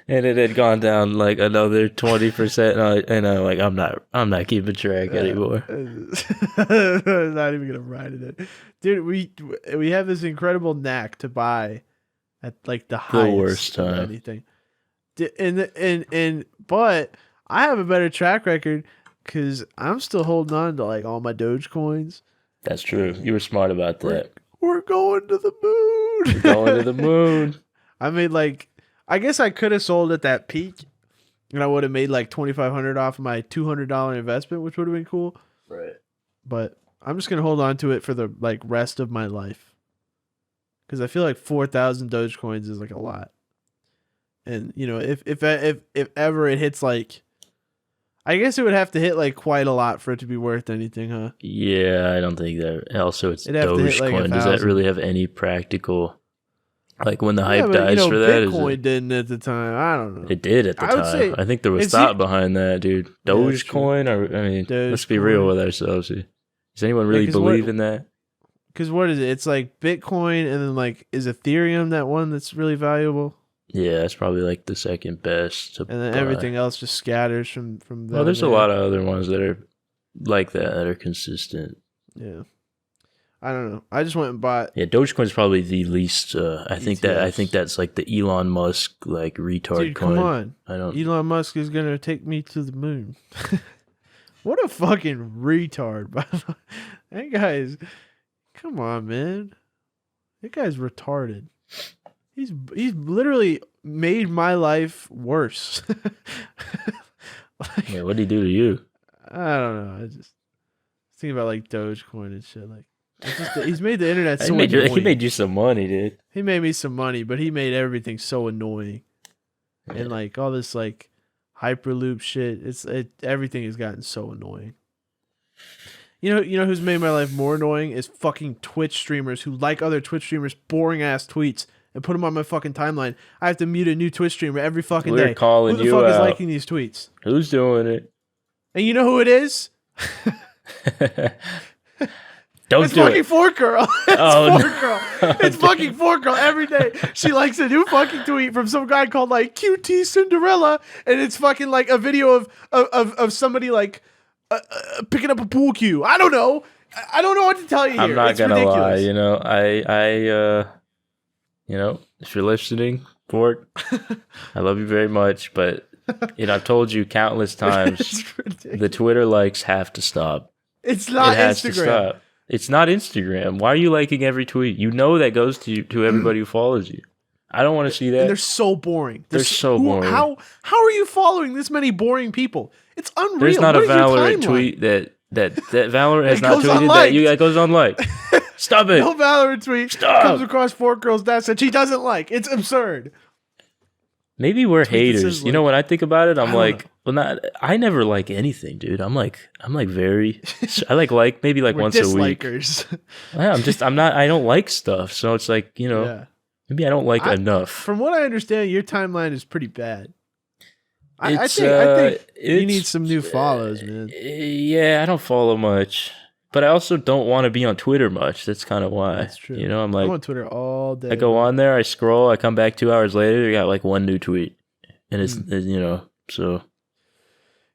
and it had gone down like another 20%, and I'm like, I'm not keeping track anymore.
I'm not even gonna write it. Dude, we have this incredible knack to buy at like the highest
worst time.
Of anything. But I have a better track record because I'm still holding on to like all my Dogecoins.
That's true. You were smart about that.
We're going to the moon.
We're going to the moon.
I made I guess I could have sold at that peak, and I would have made like $2,500 off of my $200 investment, which would have been cool.
Right.
but I'm just gonna hold on to it for the like rest of my life because I feel like 4,000 Dogecoins is like a lot. And you know, if ever it hits like, I guess it would have to hit like quite a lot for it to be worth anything, huh?
Yeah, I don't think that. Also, it's
It'd have to hit like
Dogecoin. Does that
1,000.
really have any practical? Like when the
Yeah,
hype
but
dies for that,
Bitcoin didn't at the time. I don't know.
it did at the
I would say
time. I think there was
it's
thought behind that, dude.
Yeah, that's true.
Dogecoin, or I mean, let's be real with ourselves here. Does anyone really
'cause
believe
what-
in that?
Because what is it? It's like Bitcoin, and then like is Ethereum that one that's really valuable,
Yeah, it's probably like the second best.
and then everything else just scatters from that.
Well, there's a lot of other ones that are like that are consistent.
Yeah, I don't know. I just went and bought.
Yeah, Dogecoin's probably the least. I think that's like the Elon Musk like retard
Dude,
coin.
come on.
I don't.
Elon Musk is gonna take me to the moon. What a fucking retard! That guy's. Come on, man. That guy's retarded. He's literally made my life worse. Like,
Yeah, what did he do to you?
I don't know. I just think about like Dogecoin and shit. Like, he's made the internet so annoying.
He made you some money, dude.
He made me some money, but he made everything so annoying.
Yeah.
And like all this like hyperloop shit, everything has gotten so annoying. You know who's made my life more annoying is fucking Twitch streamers who like other Twitch streamers' boring ass tweets and put them on my fucking timeline. I have to mute a new Twitch streamer every fucking day.
We're calling
Who the
you
fuck is
out.
liking these tweets?
Who's doing it?
And you know who it is?
Don't
It's
do
fucking
it.
Fork Girl. It's
Oh,
Fork Girl. It's fucking Fork Girl every day. She likes a new fucking tweet from some guy called like QT Cinderella, and it's fucking like a video of somebody like picking up a pool cue. I don't know. I don't know what to tell you here.
I'm not
It's
gonna
ridiculous.
lie. You know, if you're listening, Fort, I love you very much, but I've told you countless times,
It's ridiculous.
the Twitter likes have to stop.
It's not
It has
Instagram.
to stop. It's not Instagram. Why are you liking every tweet? You know that goes to everybody who follows you. I don't want to see that.
And they're so boring.
They're so boring.
How are you following this many boring people? It's unreal.
There's not
What
a
is your
Valorant
timeline?
tweet that Valorant has
It
not
goes
tweeted
unliked.
that goes unliked. Stop it.
No Valorant tweet
Stop.
comes across Fork Girl's desk that she doesn't like. It's absurd.
Maybe we're
Tweet that
haters.
says,
You know, when I think about it, I'm
I don't
like, I never like anything, dude. I'm like very, I like maybe like
We're
once a week.
dislikers.
Yeah, I don't like stuff. So it's like,
Yeah.
maybe I don't like enough.
From what I understand, your timeline is pretty bad. I
It's,
think you
it's-
need some new follows, man.
Yeah, I don't follow much, but I also don't want to be on Twitter much. That's kind of why.
That's true.
I'm
I'm
like,
on Twitter all day.
I go on there, I scroll, I come back 2 hours later, I got like one new tweet, and it's so.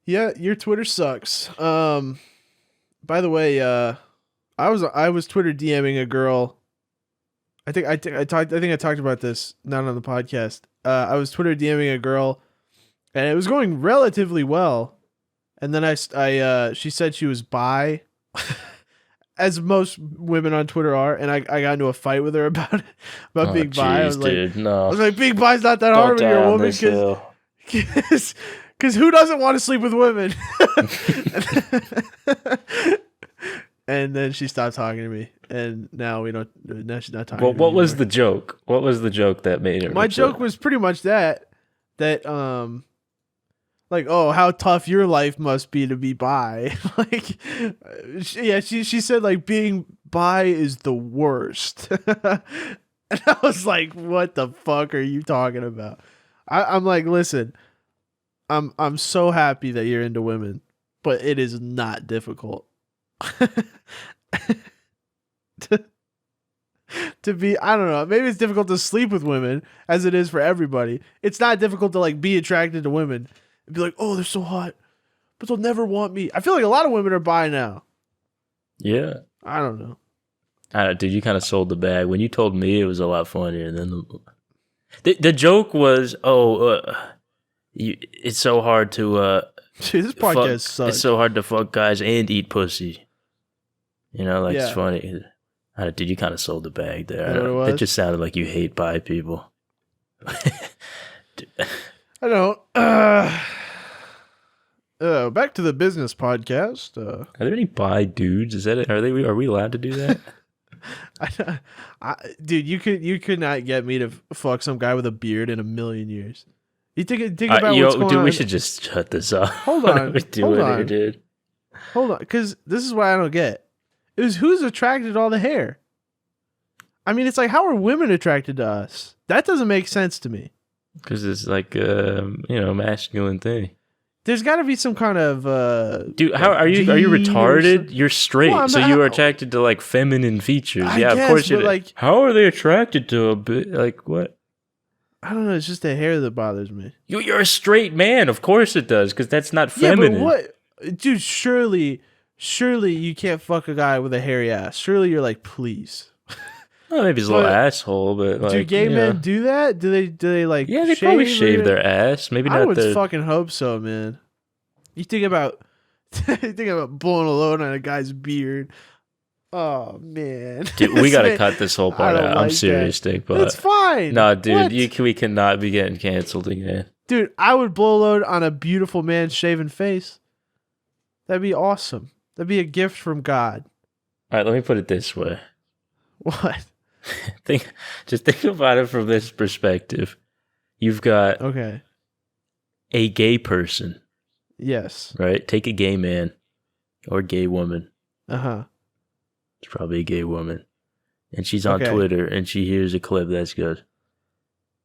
Yeah, your Twitter sucks. By the way, I was Twitter DMing a girl. I think I talked about this not on the podcast. I was Twitter DMing a girl, and it was going relatively well. And then she said she was bi, as most women on Twitter are, and I got into a fight with her about it, about being bi. I was like,
dude, no.
I was like, being bi is not that hard when you're a woman, because who doesn't want to sleep with women? And then she stopped talking to me, and now we don't. Now she's not talking.
Well,
to me
what was
anymore.
the joke? What was the joke that made her?
My
upset?
joke was pretty much that like, oh, how tough your life must be to be bi. Like, she said like being bi is the worst. And I was like, what the fuck are you talking about? I'm like, listen, I'm so happy that you're into women, but it is not difficult. to be, I don't know, maybe it's difficult to sleep with women as it is for everybody. It's not difficult to like be attracted to women and be like, oh, they're so hot, but they'll never want me. I feel like a lot of women are bi now.
Yeah.
I don't know.
Dude, you kind of sold the bag. When you told me, it was a lot funnier than the joke was. It's so hard to
Dude, this podcast sucks.
It's so hard to fuck guys and eat pussy. It's funny. Dude, you kind of sold the bag there.
Is that what it was?
That just sounded like you hate bi people.
I don't. Back to the business podcast.
Are there any bi dudes? Is that it? Are we allowed to do that?
Dude, you could not get me to fuck some guy with a beard in a million years. You think about what's going on.
We should just shut this off.
Hold on,
here, dude.
Hold on, because this is what I don't get. Is who's attracted to all the hair? I mean, it's like, how are women attracted to us? That doesn't make sense to me.
Because it's like masculine thing.
There's got to be some kind of
dude. How are you? Are you retarded? You're straight, well, so you are attracted to like feminine features.
I
guess, of course.
But like,
how are they attracted to a bit? Like what?
I don't know. It's just the hair that bothers me.
You're a straight man. Of course it does, because that's not feminine.
Yeah, but what, dude? Surely you can't fuck a guy with a hairy ass. Surely you're like, please.
Well, maybe he's a little asshole, but like,
do gay men do that? Do they like?
Yeah, they probably shave their ass. Maybe not.
I would fucking hope so, man. You think about blowing a load on a guy's beard. Oh man,
dude, we gotta cut this whole part out. I'm serious, Dick, but
it's fine.
No, dude, we cannot be getting canceled again.
Dude, I would blow a load on a beautiful man's shaven face. That'd be awesome. That'd be a gift from God.
All right, let me put it this way.
What?
Just think about it from this perspective. You've got a gay person.
Yes.
Right? Take a gay man or gay woman.
Uh-huh.
It's probably a gay woman. And she's on Twitter and she hears a clip that's good.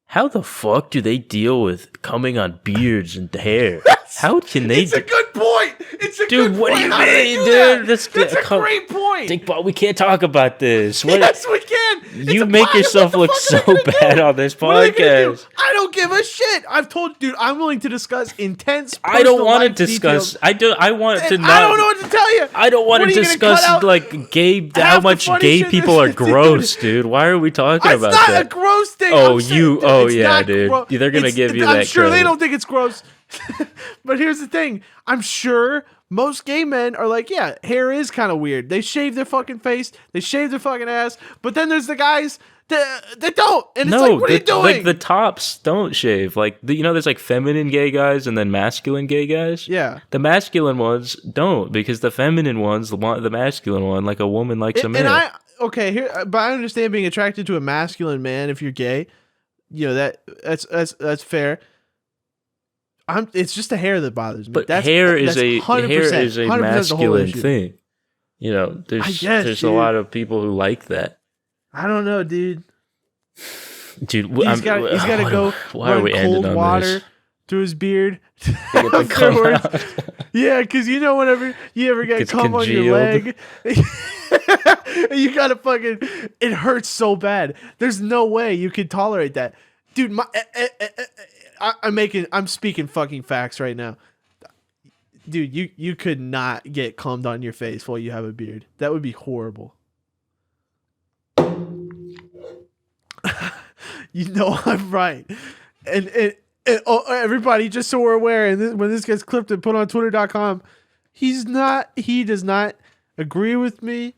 How the fuck do they deal with coming on beards and hair? How can they?
It's a good point. It's a
dude,
good
what
point.
do you mean, dude? That's
a great point.
Dick, but we can't talk about this.
Yes, we can.
You make yourself look so bad on this podcast.
I don't give a shit. I've told you, dude, I'm willing to discuss intense.
I don't want to discuss. I want to not.
I don't know what to tell you.
I don't want to discuss like gay. How much gay people are gross, dude. Why are we talking about that?
It's not a gross thing.
Oh yeah, dude. They're gonna give you that.
I'm sure they don't think it's gross. But here's the thing. I'm sure most gay men are like, yeah, hair is kind of weird. They shave their fucking face. They shave their fucking ass. But then there's the guys that don't. And it's like, what are you doing?
Like the tops don't shave. Like, there's like feminine gay guys and then masculine gay guys.
Yeah.
The masculine ones don't, because the feminine ones, the masculine one, like a woman likes a man.
But I understand being attracted to a masculine man if you're gay. You know, that's fair. It's just the hair that bothers me.
But hair is a masculine thing. You know, there's a lot of people who like that.
I don't know, dude.
Dude,
he's got to go run cold water through his beard. Afterwards. Yeah, because you know, whenever you ever get cum on your leg, you gotta fucking. It hurts so bad. There's no way you could tolerate that, dude. I'm speaking fucking facts right now. Dude, you could not get cummed on your face while you have a beard. That would be horrible. You know I'm right. And everybody, just so we're aware, and when this gets clipped and put on twitter.com, he does not agree with me.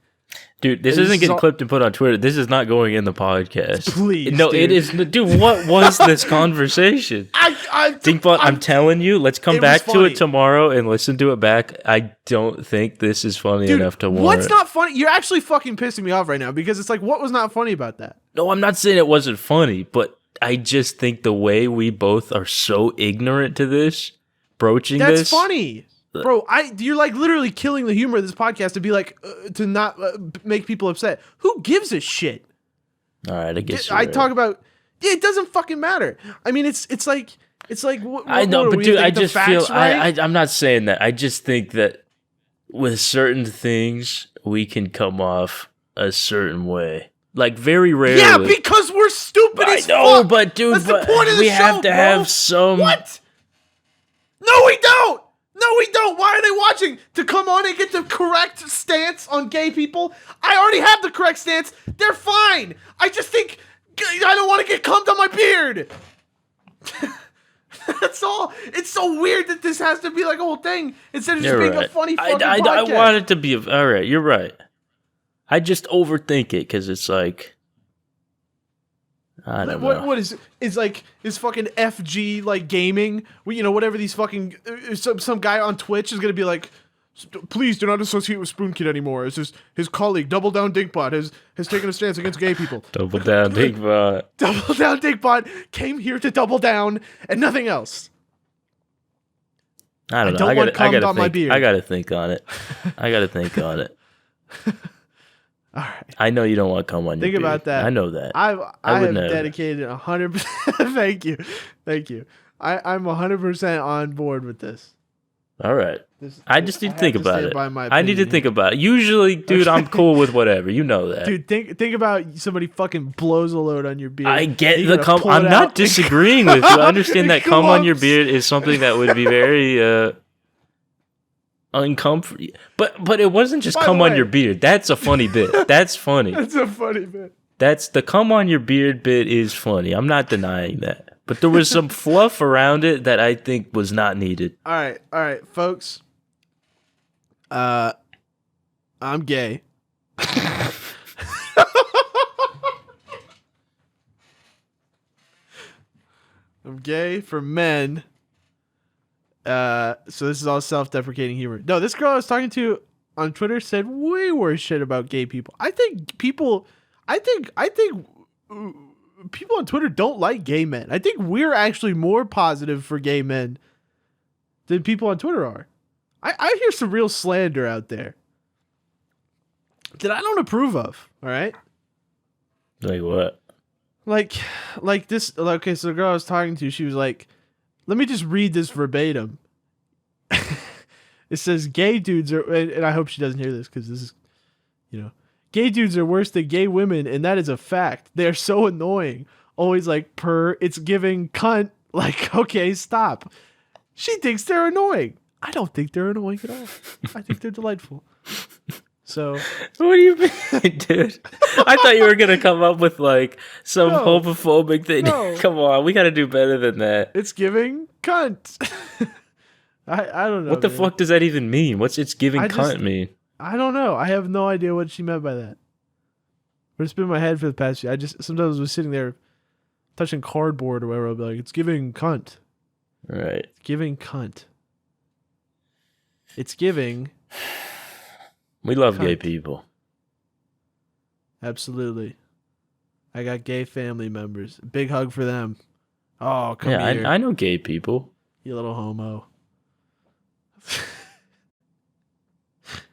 Dude, this isn't getting clipped and put on Twitter. This is not going in the podcast.
Please,
no,
dude.
It is. Dude, what was this conversation? I'm telling you, let's come back to it tomorrow and listen to it back. I don't think this is funny enough to warrant.
What's not funny? You're actually fucking pissing me off right now, because it's like, what was not funny about that?
No, I'm not saying it wasn't funny, but I just think the way we both are so ignorant to this, broaching this.
That's funny. Bro, you're like literally killing the humor of this podcast to be like, to not make people upset. Who gives a shit?
All right, I guess
I talk about, it doesn't fucking matter. I mean, it's like.
I know, but dude, I just feel, I'm not saying that. I just think that with certain things, we can come off a certain way. Like, very rarely.
Yeah, because we're stupid as fuck.
I know, but dude,
that's the point of the show,
have to have some.
What? No, we don't. No, we don't. Why are they watching? To come on and get the correct stance on gay people? I already have the correct stance. They're fine. I just think I don't want to get cummed on my beard. That's all. It's so weird that this has to be like a whole thing instead of just being a funny fucking podcast.
I want it to be. All right, you're right. I just overthink it because it's like, I don't know.
What is like is fucking FG like gaming? Whatever these fucking some guy on Twitch is gonna be like, please do not associate with Spoonkid anymore. It's just his colleague Double Down Dinkbot has taken a stance against gay people.
Double Down Dinkbot.
Double Down Dinkbot came here to double down and nothing else.
I don't know.
I
gotta think on it.
All right.
I know you don't want to come on your
Think
beard.
about that.
I know that.
I have
never.
dedicated 100%. Thank you. I'm 100% on board with this.
All right. I just need to think about it.
I
need to think about it. Usually, dude, I'm cool with whatever. You know that.
Dude, think about somebody fucking blows a load on your beard.
I get the cum. I'm not disagreeing with you. I understand that cum on your beard is something that would be very uncomfortable. But it wasn't just cum on your beard. That's a funny bit. That's funny.
That's a funny bit.
That's the cum on your beard bit is funny. I'm not denying that. But there was some fluff around it that I think was not needed.
All right, folks. I'm gay. I'm gay for men. So this is all self-deprecating humor. No, this girl I was talking to on Twitter said way worse shit about gay people. I think people on Twitter don't like gay men. I think we're actually more positive for gay men than people on Twitter are. I hear some real slander out there that I don't approve of. All right.
Like what?
Like this. Okay, so the girl I was talking to, she was like, let me just read this verbatim. It says gay dudes are, and I hope she doesn't hear this because this is, gay dudes are worse than gay women, and that is a fact. They are so annoying. Always like it's giving cunt. Like, okay, stop. She thinks they're annoying. I don't think they're annoying at all. I think they're delightful. So
what do you mean, dude? I thought you were gonna come up with like some homophobic thing. No. Come on, we gotta do better than that.
It's giving cunt. I don't know.
What the fuck does that even mean? What's it's giving cunt mean?
I don't know. I have no idea what she meant by that. But it's been in my head for the past year. I just sometimes was sitting there touching cardboard or whatever. I'll be like, it's giving cunt.
Right.
It's giving cunt. It's giving.
We love gay people.
Absolutely. I got gay family members. Big hug for them. Oh, come here.
Yeah, I know gay people.
You little homo.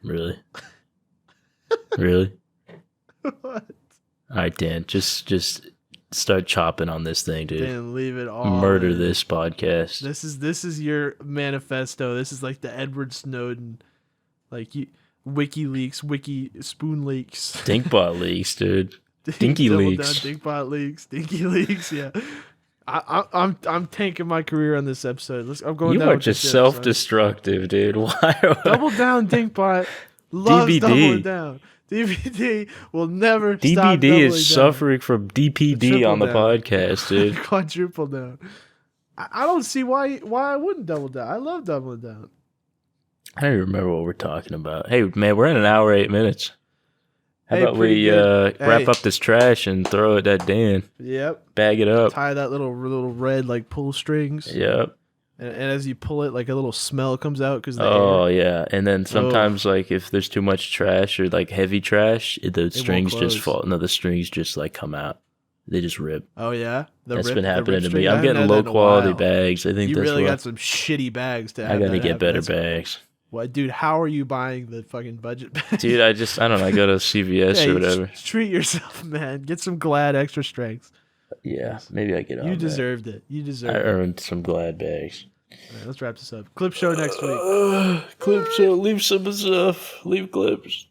Really? Really?
What?
All right, Dan. Just start chopping on this thing, dude.
Dan, leave it all.
Murder this podcast.
This is your manifesto. This is like the Edward Snowden, like WikiLeaks, Spoon leaks,
Dinkbot leaks, dude. Dinky leaks.
Dinkbot leaks, Dinky leaks. Yeah. I'm tanking my career on this episode. I'm going. You
are just self-destructive, dude. Why?
Double down, Dinkbot. Loves doubling down. DBD will never stop doubling
DBD is suffering from DPD on the podcast, dude.
Quadruple down. I don't see why I wouldn't double down. I love doubling down.
I don't even remember what we're talking about. Hey, man, we're in an hour, 8 minutes. How about we wrap up this trash and throw it at Dan?
Yep.
Bag it up.
Tie that little red like pull strings.
Yep.
And as you pull it, like a little smell comes out because
yeah. And then sometimes like if there's too much trash or like heavy trash, the strings just fall. No, the strings just like come out. They just rip.
Oh yeah,
that's been happening to me. I'm getting low quality bags. I think
you
that's
really got some shitty bags to.
I gotta get better bags.
What, dude? How are you buying the fucking budget bags?
Dude, I don't know. I go to CVS or whatever.
Treat yourself, man. Get some Glad extra strength.
Yeah, maybe I get on.
You deserved it. You deserved it.
I earned some Glad bags.
All right, let's wrap this up. Clip show next week.
Clip show. Leave some stuff. Leave clips.